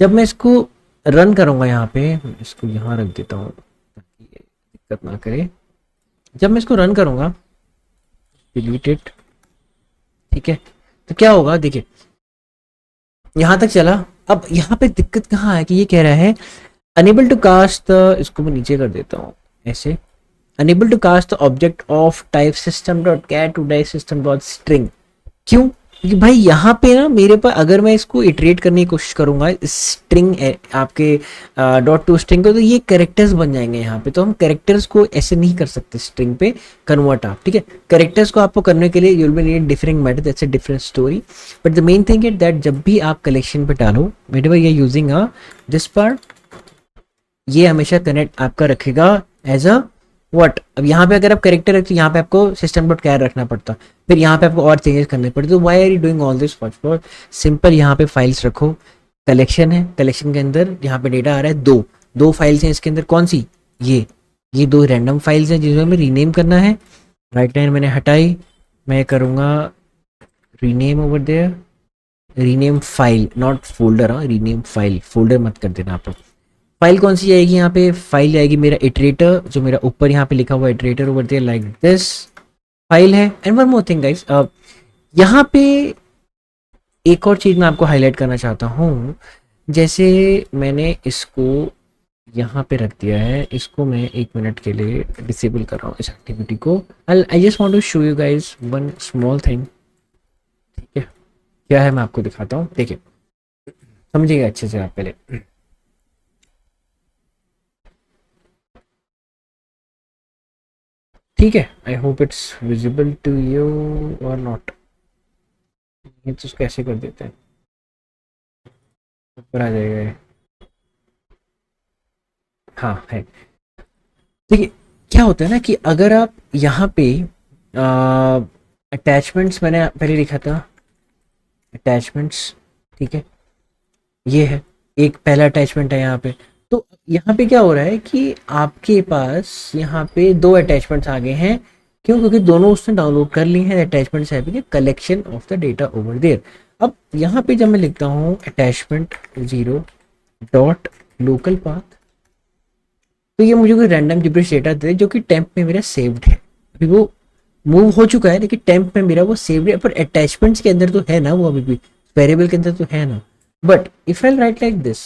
जब मैं इसको रन करूंगा, यहाँ पे इसको यहाँ रख देता हूँ ताकि ये दिक्कत ना करे. जब मैं इसको रन करूंगा, डिलीट इट, ठीक है, तो क्या होगा देखिए यहाँ तक चला. अब यहाँ पे दिक्कत कहाँ है कि ये कह रहा है अनेबल टू कास्ट, इसको मैं नीचे कर देता हूँ ऐसे, unable to cast the object of type system dot cat to die system dot string. क्यों, क्योंकि भाई यहाँ पे ना मेरे पास अगर मैं इसको इटरेट करने की कोशिश करूंगा स्ट्रिंग आपके डॉट टू स्ट्रिंग को, तो ये कैरेक्टर्स बन जाएंगे यहाँ पे. तो हम कैरेक्टर्स को ऐसे नहीं कर सकते स्ट्रिंग पे कन्वर्ट आप, ठीक है. कैरेक्टर्स को आपको करने के लिए you will need different method, that's a different story. But the main thing is that जब भी आप कलेक्शन पे डालो, whenever you are using this part, ये हमेशा कनेक्ट आपका रखेगा एज अ व्हाट. अब यहाँ पे अगर आप करेक्टर रखते, यहाँ पे आपको सिस्टम डॉट कैर रखना पड़ता, फिर यहाँ पे आपको और चेंजेस करने पड़ते. तो why are you doing all this, for simple. यहाँ पे फाइल्स रखो, कलेक्शन है, कलेक्शन के अंदर यहाँ पे डेटा आ रहा है, दो फाइल्स हैं इसके अंदर. कौन सी, ये दो रैंडम फाइल्स हैं जिसमें हमें रीनेम करना है. राइट लाइन मैंने हटाई, मैं करूँगा rename over there, rename file not folder. हाँ रीनेम फाइल, फोल्डर मत कर देना आप. फाइल कौन सी जाएगी, यहाँ पे फाइल जाएगी मेरा इटरेटर, जो मेरा ऊपर यहाँ पे लिखा हुआ iterator over there like this file है. And one more thing guys, यहाँ पे एक और चीज मैं आपको हाईलाइट करना चाहता हूँ. जैसे मैंने इसको यहाँ पे रख दिया है, इसको मैं 1 मिनट के लिए डिसेबल कर रहा हूँ इस एक्टिविटी को. I just want to show you guys one small thing, ठीक है. क्या है मैं आपको दिखाता हूँ, देखिए समझिएगा अच्छे से आप पहले. ठीक है, I hope it's visible to you और नॉट. ये तो उसको ऐसे कर देते हैं, ऊपर आ जाएगा ये. हाँ है. देखिए क्या होता है ना कि अगर आप यहाँ पे अटैचमेंट्स, मैंने पहले लिखा था अटैचमेंट्स, ठीक है, ये है एक पहला अटैचमेंट है यहाँ पे. तो यहाँ पे क्या हो रहा है कि आपके पास यहाँ पे दो अटैचमेंट्स आ गए हैं. क्यों, क्योंकि दोनों उसने डाउनलोड कर ली हैं. अटैचमेंट्स है collection of the data over there. अब यहाँ पे जब मैं लिखता हूँ अटैचमेंट 0 डॉट लोकल पाथ, तो ये मुझे कोई रैंडम जिब्रिश डेटा दे जो कि टेम्प में मेरा सेव्ड है. अभी वो मूव हो चुका है लेकिन टेम्प में मेरा वो सेव्ड है, पर अटैचमेंट्स के अंदर तो है ना, वो अभी भी वेरिएबल के अंदर तो है ना. But if I right like this,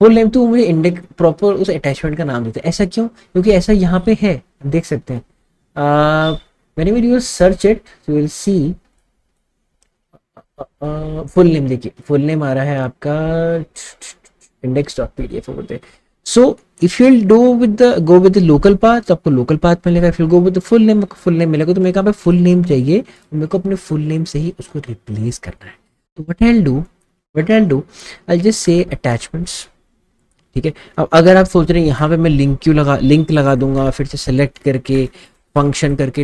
full name, तो मुझे इंडेक्स प्रॉपर उस अटैचमेंट का नाम देते हैं. ऐसा क्यों, क्योंकि ऐसा यहाँ पे है, देख सकते हैं. Whenever you search it you will see full name. देखिए फुल नेम आ रहा है आपका index.pdf over there. So if you'll go with the local path, तो आपको लोकल पाथ मिलेगा. if you'll go with the full name, आपको full name मिलेगा. तो मेरे को यहाँ पे फुल नेम चाहिए, मेरे को अपने फुल नेम से ही उसको रिप्लेस करना है. तो what I'll just say attachments, ठीक है. अब अगर आप सोच रहे हैं यहाँ पे मैं लिंक लगा दूंगा, फिर से सेलेक्ट करके फंक्शन करके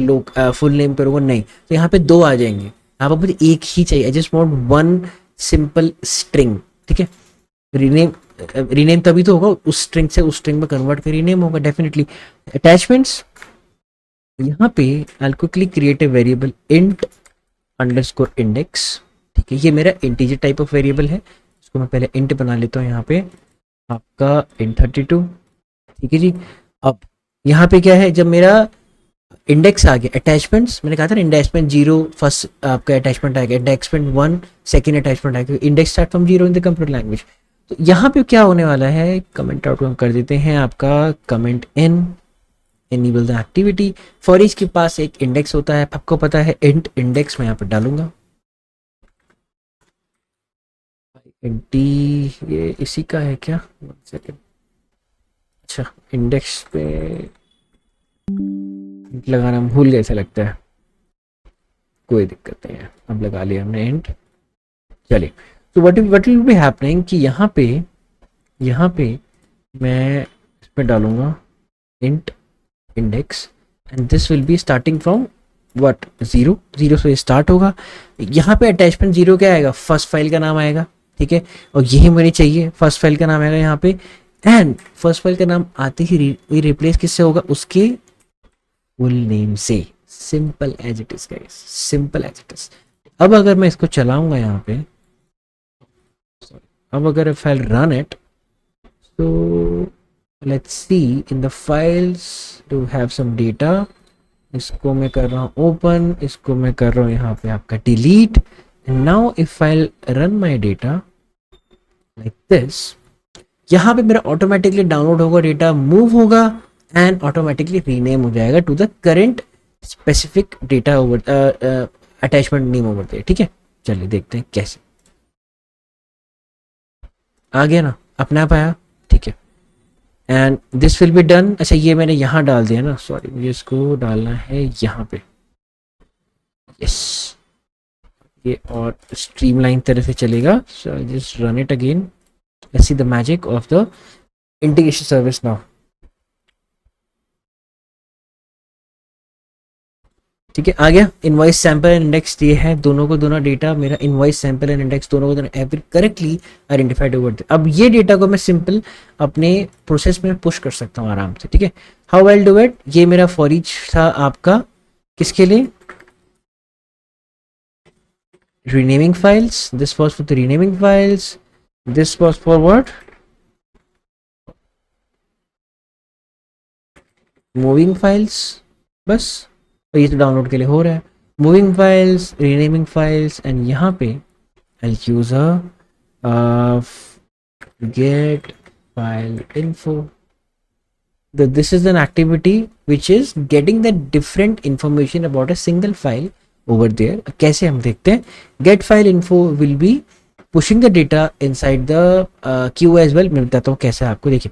फुल नेम करूंगा, नहीं. तो यहाँ पे दो आ जाएंगे, आप मुझे एक ही चाहिए. आई just want one simple string, ठीक है. रीनेम तभी तो होगा, उस स्ट्रिंग से उस स्ट्रिंग में कन्वर्ट कर रीनेम होगा डेफिनेटली. अटैचमेंट्स, यहाँ पे आई quickly create a variable int underscore index, ठीक है. ये मेरा इंटीजर टाइप ऑफ वेरिएबल है, इसको मैं पहले इंट बना लेता हूँ यहाँ पे आपका int32, ठीक है जी। अब यहाँ पे क्या है, जब मेरा इंडेक्स आ गया, अटैचमेंट्स मैंने कहा था ना, अटैचमेंट 0 फर्स्ट आपका अटैचमेंट आ गया, अटैचमेंट 1 सेकंड अटैचमेंट आ गया, index start from 0 in the computer language. तो यहाँ पे क्या होने वाला है, कमेंट आउट हम कर देते हैं, आपका comment in enable the activity. For each के पास एक इंडेक्स होता है, आपको पता है, इंट इंडेक्स मैं यहाँ पर डालूंगा, डी, ये इसी का है क्या, 1 सेकंड, अच्छा इंडेक्स पे लगाना भूल गए ऐसा लगता है, कोई दिक्कत नहीं है, अब लगा लिया हमने इंट। चलिए, तो व्हाट विल बी हैपनिंग कि यहाँ पे मैं इसमें डालूंगा int index and this will be starting from what, 0 0 से स्टार्ट होगा। यहाँ पे अटैचमेंट 0 क्या आएगा, फर्स्ट फाइल का नाम आएगा, ठीक है, और यही मुझे चाहिए, फर्स्ट फाइल का नाम आएगा यहाँ पे, एंड फर्स्ट फाइल का नाम आते ही रिप्लेस किससे होगा, उसके फुल नेम से, simple as it is guys, simple as it is. अब अगर मैं इसको चलाऊंगा यहाँ पे, अब अगर फाइल रन इट, तो let's see in the files to have some data, इसको मैं कर रहा हूँ ओपन, इसको मैं कर रहा हूँ यहाँ पे आपका delete, and now if I run my data like this, यहाँ पे मेरा ऑटोमेटिकली डाउनलोड होगा, डेटा मूव होगा एंड ऑटोमेटिकली रीनेम हो जाएगा to the current specific data over attachment name over there, ठीक है। चलिए देखते हैं कैसे आ गया ना, अपने आप आया, ठीक है, and this will be done. अच्छा ये मैंने यहाँ डाल दिया ना, सॉरी, मुझे इसको डालना है यहाँ पे, यस, ये और स्ट्रीमलाइन तरह से चलेगा। So just run it again, let's see the magic of the integration service now, ठीक है, आ गया इनवॉइस सैंपल एंड इंडेक्स, ये है दोनों को दोनों डेटा, मेरा इनवॉइस सैंपल एंड इंडेक्स दोनों को दोनों every correctly identified over the. अब ये डेटा को मैं सिंपल अपने प्रोसेस में पुश कर सकता हूँ आराम से, ठीक है। हाउ आई डू इट, ये मेरा फॉर ईच था आपका किसके लिए, renaming files, this was for the renaming files, this was for what, moving files, बस, तो ये तो डाउनलोड के लिए हो रहा है, moving files, renaming files, and यहाँ पे I use a get file info. This is an activity which is getting the different information about a single file over there. कैसे हम देखते हैं, get file info will be pushing the data inside the queue as well। मैं बताता हूँ कैसे आपको, देखिए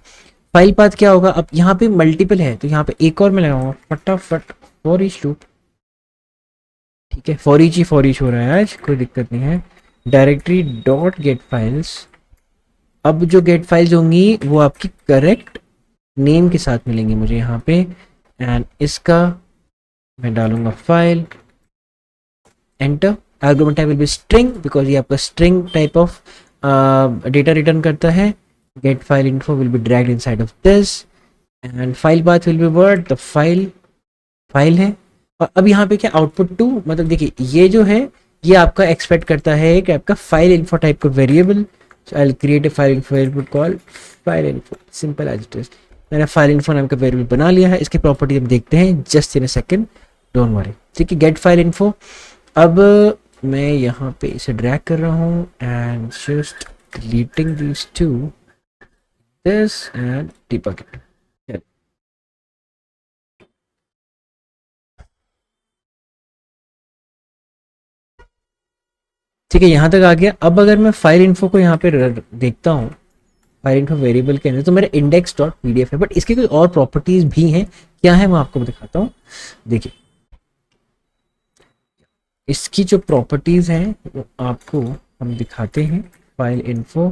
फाइल पाथ क्या होगा, अब यहाँ पे मल्टीपल है तो यहाँ पे एक और मैं लगाऊंगा फटाफट फॉर ईच लूप, ठीक है, for each he for each हो रहा है आज, कोई दिक्कत नहीं है, डायरेक्टरी डॉट गेट फाइल्स। अब जो गेट फाइल्स होंगी वो आपकी करेक्ट नेम के साथ मिलेंगे मुझे यहाँ पे, एंड इसका मैं डालूंगा file, enter, argument type will be string because ये आपका string type of data return करता है, get file info will be dragged inside of this, and file path will be word the file है। और अब यहाँ पे क्या आउटपुट टू, मतलब देखिए ये जो है ये आपका एक्सपेक्ट करता है कि आपका फाइल इन्फो टाइप का variable, so I'll create a file info variable called file info, simple as it is। मैंने फाइल इन्फो नाम का वेरिएबल बना लिया है, इसकी प्रॉपर्टी हम देखते हैं just in a second, don't worry, ठीक है। गेट फाइल इन्फो, अब मैं यहाँ पे इसे ड्रैग कर रहा हूँ and just deleting these two, this and debug it, ठीक है, यहाँ तक आ गया। अब अगर मैं फाइल इन्फो को यहाँ पे देखता हूँ, फाइल इन्फो वेरिएबल के अंदर, तो मेरा इंडेक्स डॉट पीडीएफ है, बट इसकी कोई और प्रॉपर्टीज भी हैं, क्या है मैं आपको दिखाता हूँ। देखिए इसकी जो प्रॉपर्टीज हैं वो आपको हम दिखाते हैं, फाइल इन्फो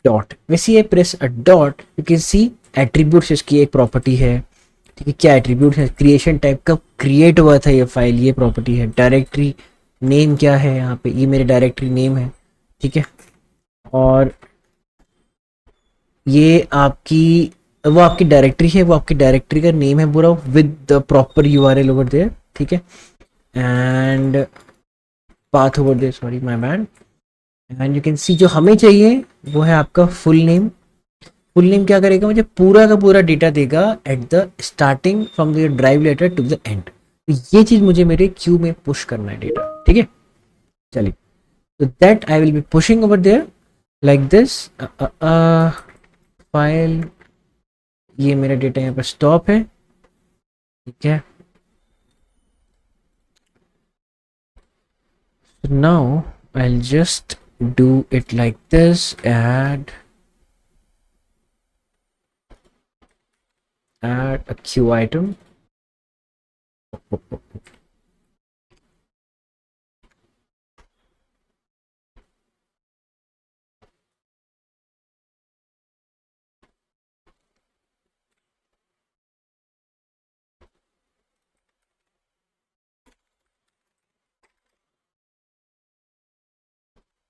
डॉट, वैसे ये press a dot U can C attributes, इसकी एक प्रॉपर्टी है, ठीक है, क्या एट्रीब्यूट है, क्रिएशन टाइप, कब क्रिएट हुआ था ये फाइल, ये प्रॉपर्टी है, डायरेक्टरी नेम क्या है, यहाँ पे ये मेरे डायरेक्टरी नेम है, ठीक है, और ये आपकी वो आपकी डायरेक्टरी है, वो आपकी डायरेक्टरी का नेम है पूरा with the proper URL over there, ठीक है, and path over there, sorry my bad, and you can see जो हमें चाहिए वो है आपका फुल नेम। फुल नेम क्या करेगा, मुझे पूरा का पूरा डेटा देगा at the starting from the drive letter to the end. तो ये चीज मुझे मेरे क्यू में पुश करना है डेटा, ठीक है। चलिए, तो that I will be pushing over there like this file. ये मेरा डेटा यहाँ पर स्टॉप है, ठीक है। Now I'll just do it like this, add a queue item.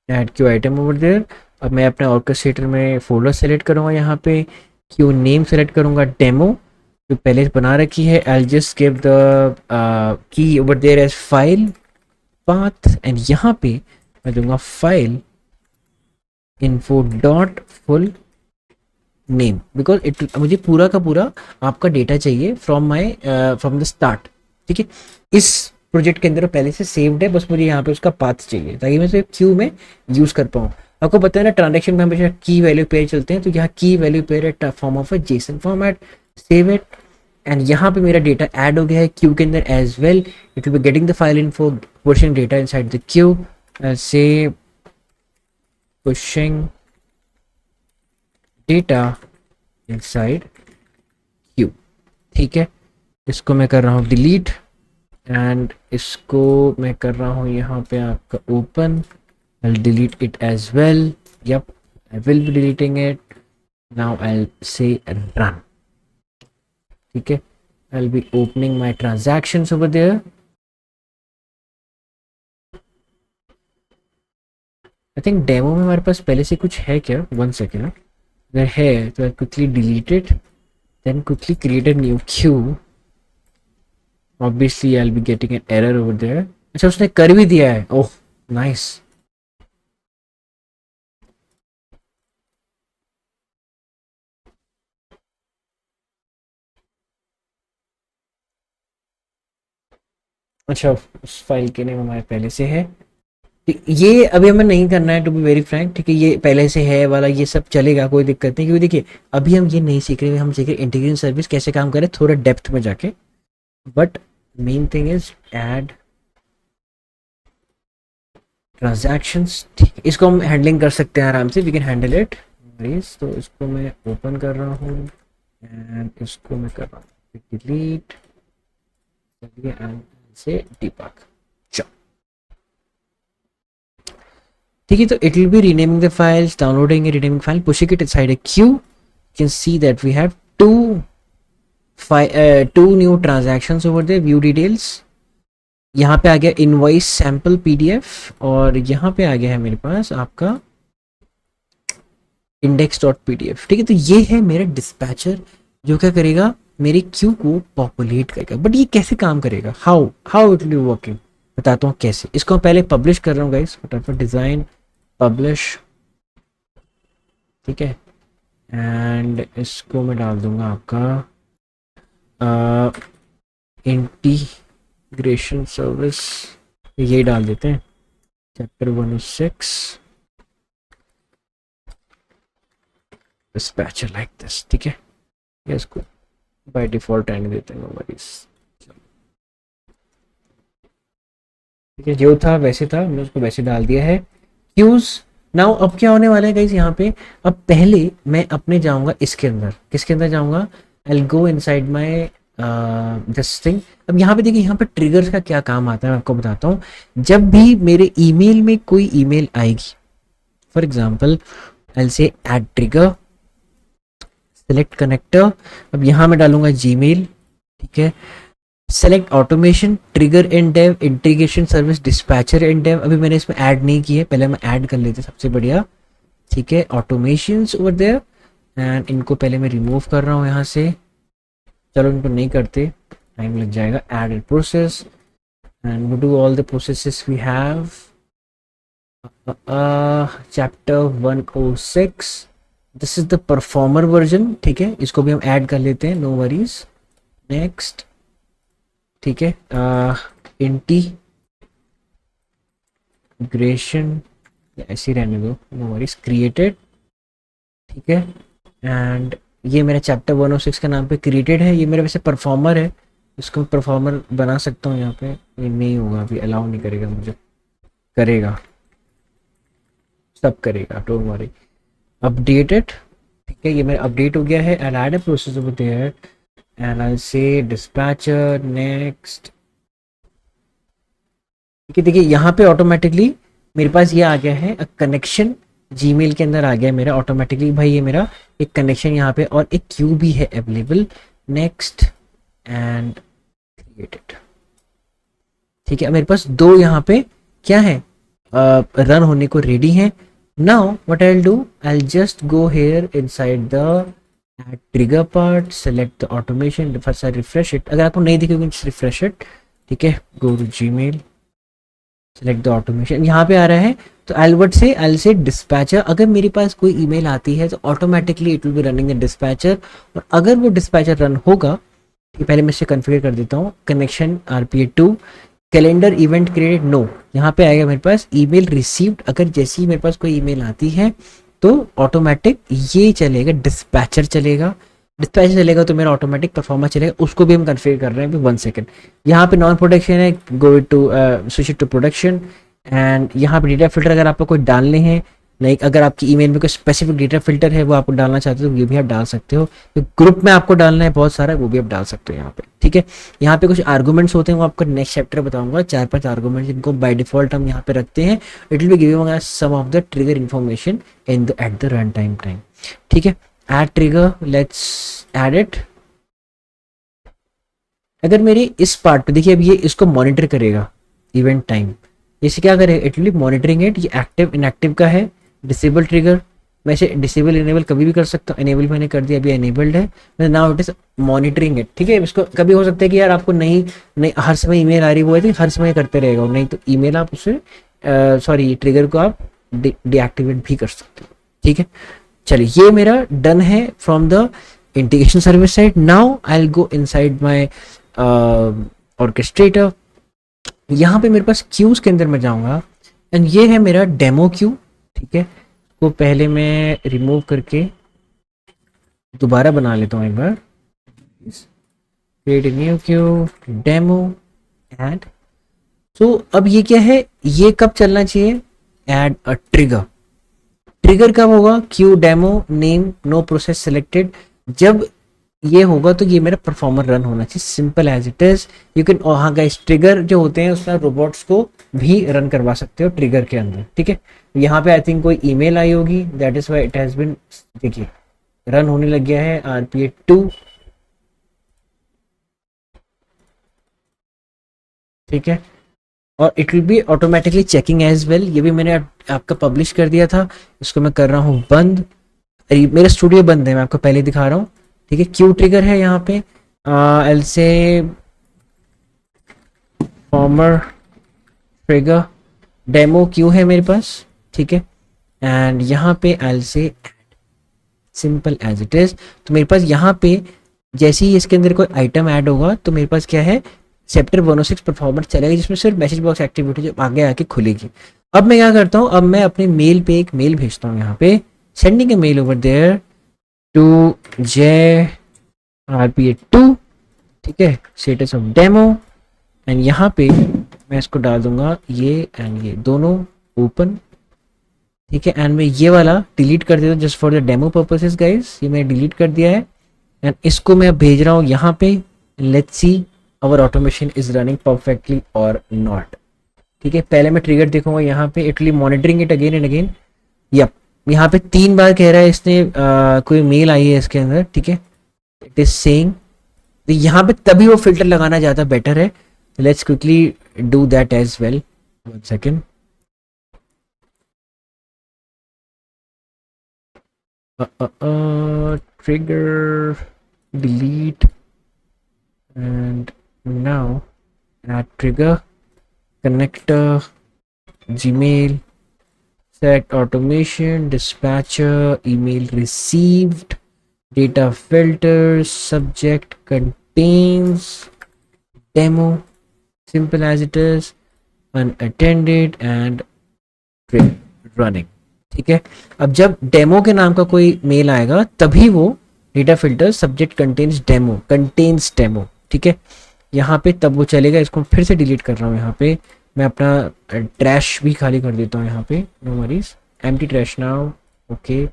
Add queue item over there. अब मैं अपने ऑर्केस्ट्रेटर में फोल्डर सेलेक्ट करूंगा, यहाँ पे क्यू नेम सेलेक्ट करूंगा डेमो जो पहले से बना रखी है। I just give the key over there as file path, and यहाँ पे मैं दूंगा file info dot full name, because it मुझे पूरा का पूरा आपका डेटा चाहिए फ्रॉम द स्टार्ट, ठीक है। इस प्रोजेक्ट के अंदर पहले से सेव्ड है, बस मुझे यहाँ पे उसका पाथ चाहिए ताकि मैं इसे क्यू में यूज कर पाऊँ। आपको पता है ना, ट्रांजेक्शन में हमेशा की वैल्यू पेयर चलते हैं, तो यहाँ की वैल्यू पेयर है form of a JSON format. Save it, and यहाँ पे मेरा डेटा ऐड हो गया है क्यू के अंदर as well. It will be getting the file info, pushing data inside the queue, say pushing data inside queue, ठीक है। इसको मैं कर रहा हूँ डिलीट, एंड इसको मैं कर रहा हूँ यहाँ पे आपका open. I'll delete it as well. Yep, I will be deleting it. Now I'll say run. ठीक है, I'll be opening my transactions over there. I think demo में हमारे पास पहले से कुछ है क्या? 1 second. अगर है तो I'll quickly delete it. Then quickly create a new queue. Obviously I'll be getting an error over there. अच्छा, उसने कर भी दिया है। Oh nice. अच्छा, उस फाइल के नेम हमारे पहले से है। ये अभी हमें नहीं करना है, टू बी वेरी फ्रैंक, ठीक है। ये पहले से है वाला ये सब चलेगा, कोई दिक्कत नहीं, क्योंकि देखिए अभी हम ये नहीं सीख रहे, हम सीख रहे इंटीग्रेशन सर्विस कैसे काम करे थोड़ा डेप्थ में जाके। But main thing is add transactions, ठीक है। इसको हम हैंडलिंग कर सकते हैं आराम से, वी कैन हैंडल इट। तो इसको मैं ओपन कर रहा हूँ एंड इसको मैं कर रहा हूँ डिलीट, एंड से debug। ठीक है, तो it will be renaming the files, downloading renaming file, pushing it inside a queue. You can see that we have two new transactions over there, view details. यहाँ पे आ गया इनवॉइस सैंपल पीडीएफ, और यहाँ पे आ गया है मेरे पास आपका index.pdf, ठीक है। तो ये है मेरा डिस्पैचर जो क्या करेगा, मेरी क्यू को पॉपुलेट करेगा। बट ये कैसे काम करेगा, how how it will be working, बताता हूँ कैसे। इसको मैं पहले पब्लिश कर रहा हूँ गाइस, फटाफट डिजाइन पब्लिश, ठीक है। एंड इसको मैं डाल दूंगा आपका इंटीग्रेशन सर्विस, ये डाल देते हैं चैप्टर 106 डिस्पैचर लाइक दिस, ठीक है। इसको बाय डिफॉल्ट रहने देते हैं, नो वरीज, ठीक है। जो था वैसे था, हमने उसको वैसे डाल दिया है। क्यूज नाउ, अब क्या होने वाला है गाइस यहाँ पे, अब पहले मैं अपने जाऊंगा इसके अंदर, किसके अंदर जाऊंगा, I will go inside my this thing. अब यहाँ पे देखिए, यहाँ पे ट्रिगर्स का क्या काम आता है मैं आपको बताता हूँ। जब भी मेरे ईमेल में कोई ईमेल आएगी, फॉर एग्जांपल आई विल से ऐड ट्रिगर, सेलेक्ट कनेक्टर। अब यहाँ मैं डालूंगा जीमेल, ठीक है। सेलेक्ट ऑटोमेशन, ट्रिगर इन डेव, इंटीग्रेशन सर्विस, डिस्पैचर इन डेव। अभी मैंने इसमें ऐड नहीं किए, पहले मैं ऐड कर लेते सबसे बढ़िया, ठीक है। ऑटोमेशंस ओवर देयर, एंड इनको पहले मैं रिमूव कर रहा हूँ यहाँ से। चलो इनको नहीं करते, टाइम लग जाएगा। Add process, and we do all the processes we have, chapter 106, this is the performer version, ठीक है, इसको भी हम ऐड कर लेते हैं, नो वरीज। नेक्स्ट, ठीक है, इंटीग्रेशन ऐसे ही रहने दो, नो वरीज, क्रिएटेड, ठीक है। एंड ये मेरा चैप्टर 106 का नाम पे क्रिएटेड है, ये मेरा वैसे परफॉर्मर है, इसको परफॉर्मर बना सकता हूँ यहाँ पे, ये नहीं होगा अभी, अलाउ नहीं करेगा मुझे, करेगा, सब करेगा, डोंट वरी। अपडेटेड, ठीक है, ये मेरा अपडेट हो गया है। And add a process over there and I say dispatcher next, ठीक है। देखिए यहाँ पे ऑटोमेटिकली मेरे पास ये आ गया है कनेक्शन, जीमेल के अंदर आ गया है मेरा ऑटोमेटिकली, भाई ये मेरा एक कनेक्शन यहाँ पे और एक क्यू भी है अवेलेबल। नेक्स्ट एंड क्रिएटेड, ठीक है, मेरे पास दो यहाँ पे क्या है, रन होने को रेडी है। Now what I will do, I will just go here inside the trigger part, select the automation, first I refresh it, अगर आपको नहीं दिखेगा रिफ्रेश इट, ठीक है, go to Gmail, select the automation, यहाँ पे आ रहा है, तो एल्बर्ट से एल से डिस्पैचर, अगर मेरे पास कोई ईमेल आती है तो automatically it will be running the dispatcher, और अगर वो डिस्पैचर रन होगा, ये पहले मैं इसे कॉन्फ़िगर कर देता हूँ, connection RPA2 calendar event create no, यहाँ पे आएगा मेरे पास ईमेल रिसीव्ड, अगर जैसे ही मेरे पास कोई ईमेल आती है तो ऑटोमेटिक ये चलेगा, डिस्पैचर चलेगा, डिस्पैचर चलेगा तो मेरा ऑटोमेटिक परफॉर्मर चलेगा, उसको भी हम कन्फिगर कर रहे हैं अभी 1 सेकेंड। यहाँ पे नॉन प्रोडक्शन है, go to switch to production, and यहाँ पे डेटा फिल्टर अगर आपको कोई डालने हैं, नहीं अगर आपकी ईमेल में कोई स्पेसिफिक डेटा फिल्टर है वो आपको डालना चाहते हो तो ये भी आप डाल सकते हो, तो ग्रुप में आपको डालना है बहुत सारा, वो भी आप डाल सकते हो यहाँ पे, ठीक है। यहाँ पे कुछ आर्गूमेंट्स होते हैं, वो आपको नेक्स्ट चैप्टर बताऊंगा, 4-5 आर्गूमेंट्स जिनको बाय डिफॉल्ट हम यहाँ पे रखते हैं, it will be giving some of the trigger information in the at the run time, ठीक है। Add trigger, let's add it. अगर मेरे इस पार्ट पे देखिए, अब ये इसको मॉनिटर करेगा इवेंट टाइम, इसे क्या करेगा, it will B monitoring it, ये एक्टिव इनएक्टिव का है, डिसेबल ट्रिगर, मैं इसे डिसेबल इनेबल कभी भी कर सकता हूँ, इनेबल मैंने कर दिया, अभी इनेबल्ड है, now it is monitoring it, ठीक है। इसको कभी हो सकता है कि यार आपको नहीं नहीं हर समय ईमेल आ रही, वो है हर समय करते रहेगा, नहीं तो ईमेल आप उसे सॉरी ट्रिगर को आप डीएक्टिवेट भी कर सकते हो, ठीक है। चलिए ये मेरा डन है from the integration service side. Now I will go inside my orchestrator, यहाँ पे मेरे पास क्यूज के अंदर मैं जाऊंगा, एंड ये है मेरा डेमो क्यू, ठीक है, को पहले मैं रिमूव करके दोबारा बना लेता हूँ एक बार, create new queue, demo, add. So अब ये क्या है, ये कब चलना चाहिए, एड अ ट्रिगर, ट्रिगर कब होगा, queue demo name no process selected, जब ये होगा तो ये मेरा परफॉर्मर रन होना चाहिए, simple as it is. You can, हाँ गाइस, ट्रिगर जो होते हैं उसमें रोबोट्स को भी रन करवा सकते हो ट्रिगर के अंदर, ठीक है। यहाँ पे आई थिंक कोई ईमेल आई होगी, that is why it has been, देखिए रन होने लग गया है RPA2, ठीक है, और it will be automatically checking as well, ये भी मैंने आपका पब्लिश कर दिया था, इसको मैं कर रहा हूँ बंद, मेरा स्टूडियो बंद है, मैं आपको पहले दिखा रहा हूँ, ठीक है। क्यू ट्रिगर है यहाँ पे, एल से फॉर्मर ट्रिगर, डेमो क्यू है मेरे पास, ठीक है, एंड यहाँ पे एल से सिंपल एज इट इज, तो मेरे पास यहाँ पे जैसे ही इसके अंदर कोई आइटम ऐड होगा तो मेरे पास क्या है, चैप्टर 106 परफॉर्मेंस चलेगा, जिसमें सिर्फ मैसेज बॉक्स एक्टिविटी जो आगे आके खुलेगी। अब मैं क्या करता हूँ, अब मैं अपने मेल पे एक मेल भेजता हूँ, यहाँ पे sending a mail over there to JRPA2, ठीक है, स्टेटस ऑफ डेमो, एंड यहाँ पे मैं इसको डाल दूंगा ये एंड ये दोनों ओपन, ठीक है, एंड मैं ये वाला डिलीट कर देता हूँ just for the demo purposes guys, ये मैंने डिलीट कर दिया है, एंड इसको मैं भेज रहा हूँ यहाँ पे, let's see our automation is running perfectly और नॉट, ठीक है। पहले मैं ट्रिगर देखूंगा यहाँ पे, it will monitoring it again and again, yup, यहाँ पे 3 बार कह रहा है इसने कोई मेल आई है इसके अंदर, ठीक है, इट इज सेइंग, तो यहाँ पे तभी वो फिल्टर लगाना ज़्यादा बेटर है, let's quickly do that as well, 1 second. Trigger, delete, and now add trigger, connector, Gmail, set automation, dispatcher, email received, data filters, subject contains demo, simple as it is, unattended and running. ठीक है, अब जब demo के नाम का कोई mail आएगा तभी वो data filter subject contains demo, ठीक है, यहाँ पे तब वो चलेगा. इसको फिर से डिलीट कर रहा हूँ. यहाँ पे मैं अपना ट्रैश भी खाली कर देता हूँ. यहाँ पे no worries, empty trash now. Okay,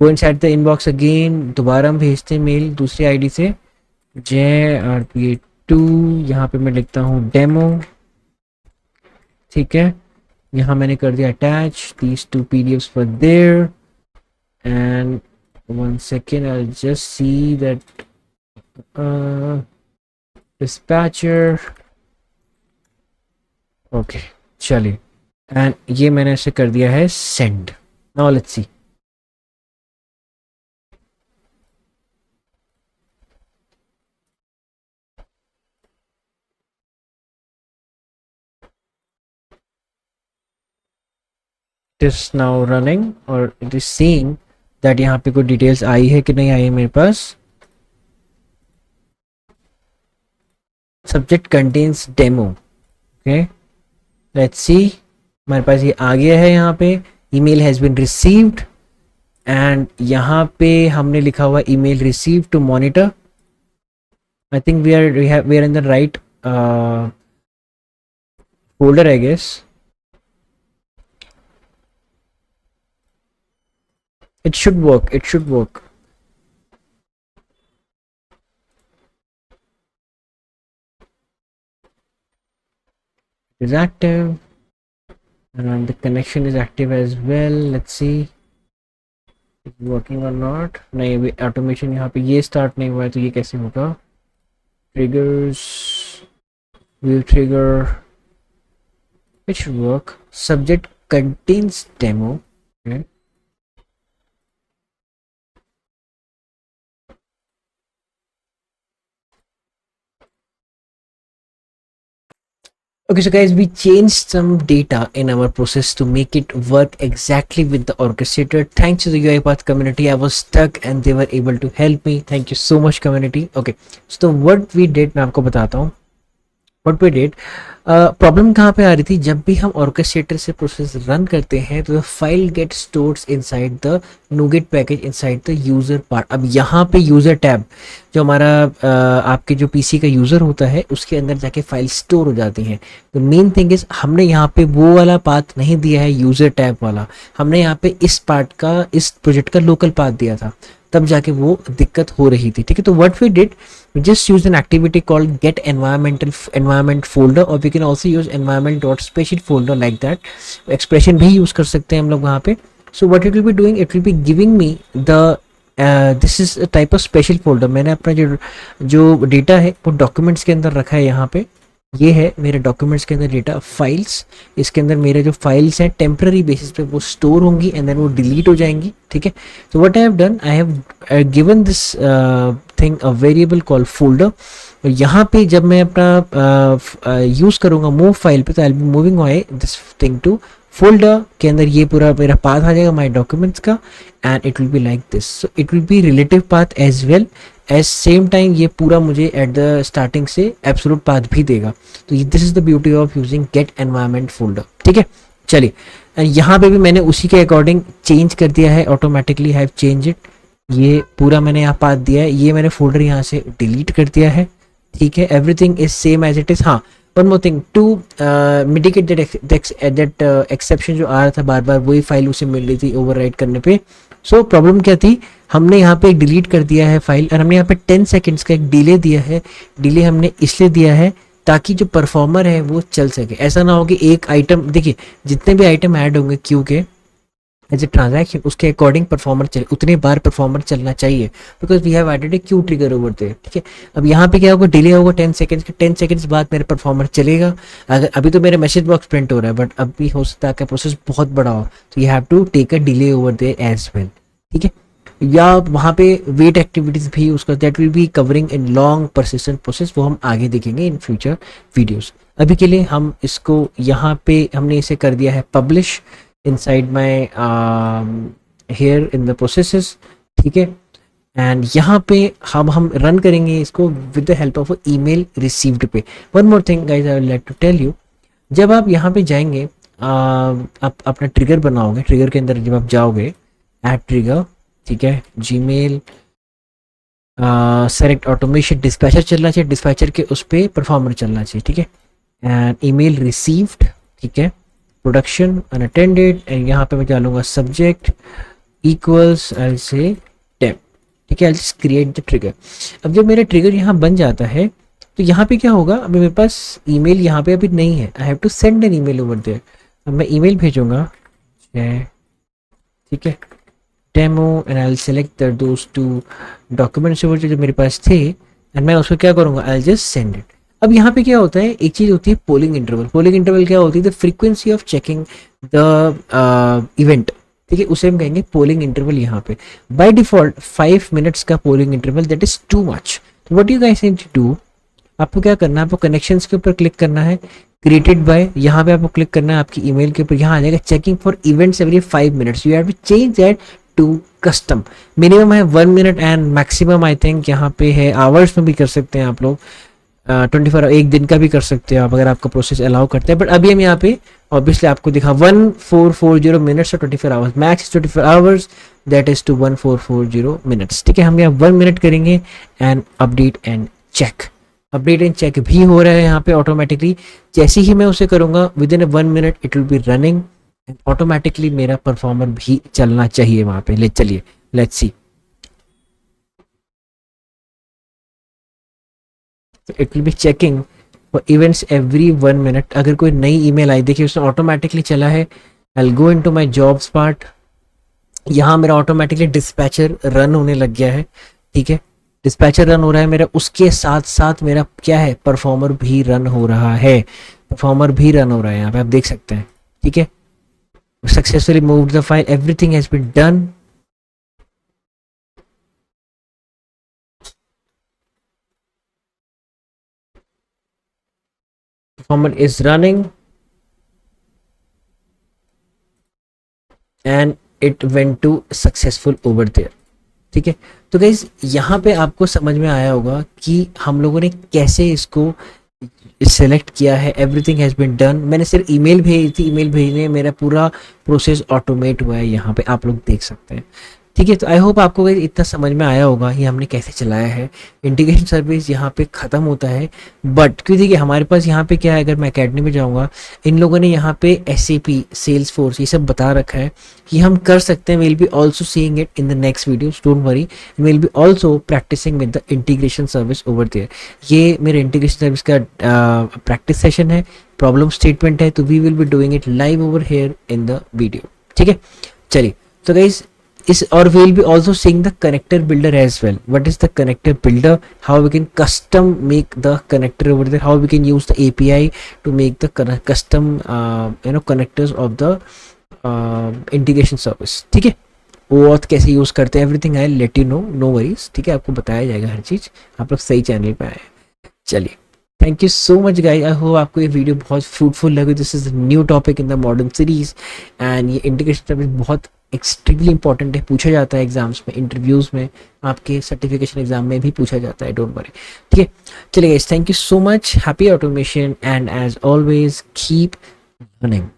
go inside the inbox again. दोबारा हम भेजते हैं मेल दूसरी आईडी से, JRPA2. यहाँ पे मैं लिखता हूँ डेमो, ठीक है. यहाँ मैंने कर दिया attach these two PDFs for their. And 1 second, I'll just see that dispatcher. Okay, चलिए, एंड ये मैंने ऐसे कर दिया है send. Now let's see. It is now running और इट इज सीइंग दैट यहाँ पे कोई डिटेल्स आई है कि नहीं आई है मेरे पास. Subject contains demo. Okay, let's see. हमारे पास ये आ गया है. यहाँ पे email has been received and यहाँ पे हमने लिखा हुआ email receive to monitor. I think we are in the right folder I guess. It should work. It should work. It is active and the connection is active as well. Let's see it's working or not. नहीं, अभी automation यहाँ पे ये start नहीं हुआ है तो ये कैसे होगा. Triggers, view trigger, it should work. Subject contains demo. Okay. Okay, so guys, we changed some data in our process to make it work exactly with the orchestrator. Thanks to the UiPath community, I was stuck and they were able to help me. Thank you so much, community. Okay, so what we did, मैं आपको बताता हूँ. What we did, problem कहाँ पे आ रही थी. जब भी हम ऑर्केस्ट्रेटर से प्रोसेस रन करते हैं तो file get stored inside the NuGet package inside the user part. अब यहाँ पे यूज़र टैब जो हमारा आपके जो पीसी का यूज़र होता है उसके अंदर जाके फाइल स्टोर हो जाती हैं. तो मेन थिंग इज हमने यहाँ पे वो वाला पाथ नहीं दिया है यूज़र टैब वाला. हमने यहाँ पे इस पार्ट का, इस प्रोजेक्ट का लोकल पाथ दिया था, तब जाके वो दिक्कत हो रही थी. ठीक है, तो what we did, we just use an activity called get environment folder, or we can also use environment.special folder like that. expression भी use कर सकते हैं हम लोग वहाँ पे. so what it will be doing, it will be giving me the this is a type of special folder. मैंने अपना जो डेटा है वो डॉक्यूमेंट्स के अंदर रखा है. यहाँ पे ये है मेरे डॉक्यूमेंट्स के अंदर डेटा फाइल्स. इसके अंदर मेरे जो फाइल्स हैं टेम्पररी बेसिस पे वो स्टोर होंगी एंड देन वो डिलीट हो जाएंगी. ठीक है, तो what I have done, I have given this thing a variable call folder. यहाँ पे जब मैं अपना यूज़ करूँगा मूव फाइल पे तो I will be moving away this thing to folder के अंदर. ये पूरा मेरा पाथ आ जाएगा माई डॉक्यूमेंट्स का and it will be like this. So it will be relative path as well as same time ये पूरा मुझे एट द स्टार्टिंग से एब्सोल्यूट पाथ भी देगा. तो this is the beauty of using get environment folder. ठीक है, चलिए, यहाँ पे भी मैंने उसी के अकॉर्डिंग चेंज कर दिया है ऑटोमेटिकली. Have change it. ये पूरा मैंने यहाँ पाथ दिया है. ये मैंने फोल्डर यहाँ से डिलीट कर दिया है. ठीक है, everything is same as it is. हाँ, one more thing to mitigate that exception जो आ रहा था बार बार वही फाइल उसे मिल रही थी ओवरराइट करने पे. सो प्रॉब्लम क्या थी, हमने यहाँ पे एक डिलीट कर दिया है फाइल और हमने यहाँ पे 10 सेकेंड्स का एक डिले दिया है. डिले हमने इसलिए दिया है ताकि जो परफॉर्मर है वो चल सके. ऐसा ना हो कि एक आइटम, देखिए जितने भी आइटम ऐड होंगे क्यू के एज ए ट्रांजैक्शन उसके अकॉर्डिंग परफॉर्मर चले, उतने बार परफॉर्मर चलना चाहिए because we have added a queue trigger over there. ठीक है, अब यहाँ पे क्या होगा, डिले होगा 10 सेकेंड्स के. 10 सेकेंड्स बाद मेरा परफॉर्मर चलेगा. अगर अभी तो मेरा मैसेज बॉक्स प्रिंट हो रहा है बट अभी हो सकता है कि प्रोसेस बहुत बड़ा हो तो you have to take a delay over there as well. ठीक है, या वहाँ पे वेट एक्टिविटीज भी उसका that will be covering in long persistent process. वो हम आगे देखेंगे इन फ्यूचर वीडियोस. अभी के लिए हम इसको यहाँ पे हमने इसे कर दिया है publish. Inside my here in the processes, ठीक है। एंड यहाँ पे हम रन करेंगे इसको with the help of email received पे। One more thing guys I would like to tell you, जब आप यहाँ पे जाएंगे आप अपना ट्रिगर बनाओगे, ट्रिगर के अंदर जब आप जाओगे ऐड ट्रिगर, ठीक है, जीमेल सेलेक्ट ऑटोमेशन, डिस्पैचर चलना चाहिए, डिस्पैचर के उस पर परफॉर्मर चलना चाहिए, ठीक है। एंड ईमेल रिसीव्ड, ठीक है, प्रोडक्शन अनअटेंडेड, एंड यहाँ पे मैं डालूंगा सब्जेक्ट इक्वल्स आई से टेम, ठीक है। I just create the trigger. अब जब मेरा ट्रिगर यहाँ बन जाता है तो यहाँ पे क्या होगा, अभी मेरे पास ईमेल यहाँ पे अभी नहीं है, I have to send an email over there. अब मैं ईमेल भेजूंगा, ठीक है, demo, and I will select those two documents जो मेरे पास थे, एंड मैं उसको क्या करूँगा, आई जस्ट सेंड इट। अब यहाँ पे क्या होता है, एक चीज़ होती है पोलिंग इंटरवल। पोलिंग इंटरवल क्या होती है, the frequency of checking the event, ठीक है, उसे हम कहेंगे पोलिंग इंटरवल। यहाँ पे बाय डिफॉल्ट 5 मिनट्स का polling interval, that is too much. तो what you guys need to do, आपको क्या करना है, आपको कनेक्शंस के ऊपर क्लिक करना है, क्रिएटेड बाय, यहाँ पे आपको क्लिक करना है, आपकी ईमेल के ऊपर यहाँ आ जाएगा checking for events every 5 minutes, you have to change that to custom. Minimum है 1 minute and maximum I think यहाँ पे है आवर्स में भी कर सकते हैं आप लोग, 24 एक दिन का भी कर सकते हो आप अगर आपका प्रोसेस अलाउ करते हैं। बट अभी हम यहाँ पे ऑब्वियसली आपको दिखा 1440 मिनट्स और 24 hours, max 24 hours, that is to 1440 minutes, ठीक है। हम यहाँ 1 मिनट करेंगे and update and check, update and check भी हो रहा है यहाँ पे ऑटोमेटिकली। जैसे ही मैं उसे करूँगा with in 1 minute it will be running, automatically मेरा परफॉर्मर भी चलना चाहिए वहाँ पे। चलिए let's see, it will be checking for events every 1 minute. अगर कोई नई ईमेल आई, देखिए उसने ऑटोमेटिकली चला है। I will go into my jobs part, यहाँ मेरा ऑटोमेटिकली डिस्पैचर रन होने लग गया है, ठीक है, डिस्पैचर रन हो रहा है मेरा, उसके साथ साथ मेरा क्या है, परफॉर्मर भी रन हो रहा है, परफॉर्मर भी रन हो रहा है, यहाँ पे आप देख सकते हैं, ठीक है। Successfully moved the file, everything has been done. Performer is running and it went to successful over there, ठीक है। तो गाइज यहाँ पे आपको समझ में आया होगा कि हम लोगों ने कैसे इसको सेलेक्ट किया है। एवरीथिंग हैज़ बीन डन, मैंने सिर्फ ईमेल भेजी थी, ईमेल भेजने मेरा पूरा प्रोसेस ऑटोमेट हुआ है, यहाँ पे आप लोग देख सकते हैं, ठीक है। तो आई होप आपको इतना समझ में आया होगा ये हमने कैसे चलाया है। इंटीग्रेशन सर्विस यहाँ पे ख़त्म होता है, बट क्योंकि देखिए हमारे पास यहाँ पे क्या है, अगर मैं अकेडमी में जाऊँगा, इन लोगों ने यहाँ पे SAP, सेल्स फोर्स, ये सब बता रखा है कि हम कर सकते हैं। Will be also seeing it in the next video, don't worry, will be also practicing with the integration service over there. ये मेरे इंटीग्रेशन सर्विस का प्रैक्टिस सेशन है, प्रॉब्लम स्टेटमेंट है, तो we will be doing it live over here in the video, ठीक है। चलिए तो guys is, or we'll be also seeing the connector builder as well. What is the connector builder, how we can custom make the connector over there, how we can use the API to make the custom connectors of the integration service, ठीक है। वो कैसे use करते हैं, everything I let you know, no worries, ठीक है, आपको बताया जाएगा हर चीज। आप लोग सही चैनल पे आए। चलिए thank you so much guys, I hope आपको ये वीडियो बहुत फ्रूटफुल लगे। This is new topic in the modern series and ये इंटीग्रेशन सर्विस बहुत एक्सट्रीमली इंपॉर्टेंट है, पूछा जाता है एग्जाम्स में, इंटरव्यूज में, आपके सर्टिफिकेशन एग्जाम में भी पूछा जाता है, डोंट वरी, ठीक है। चलिए guys, thank you so much, happy automation and as always keep learning.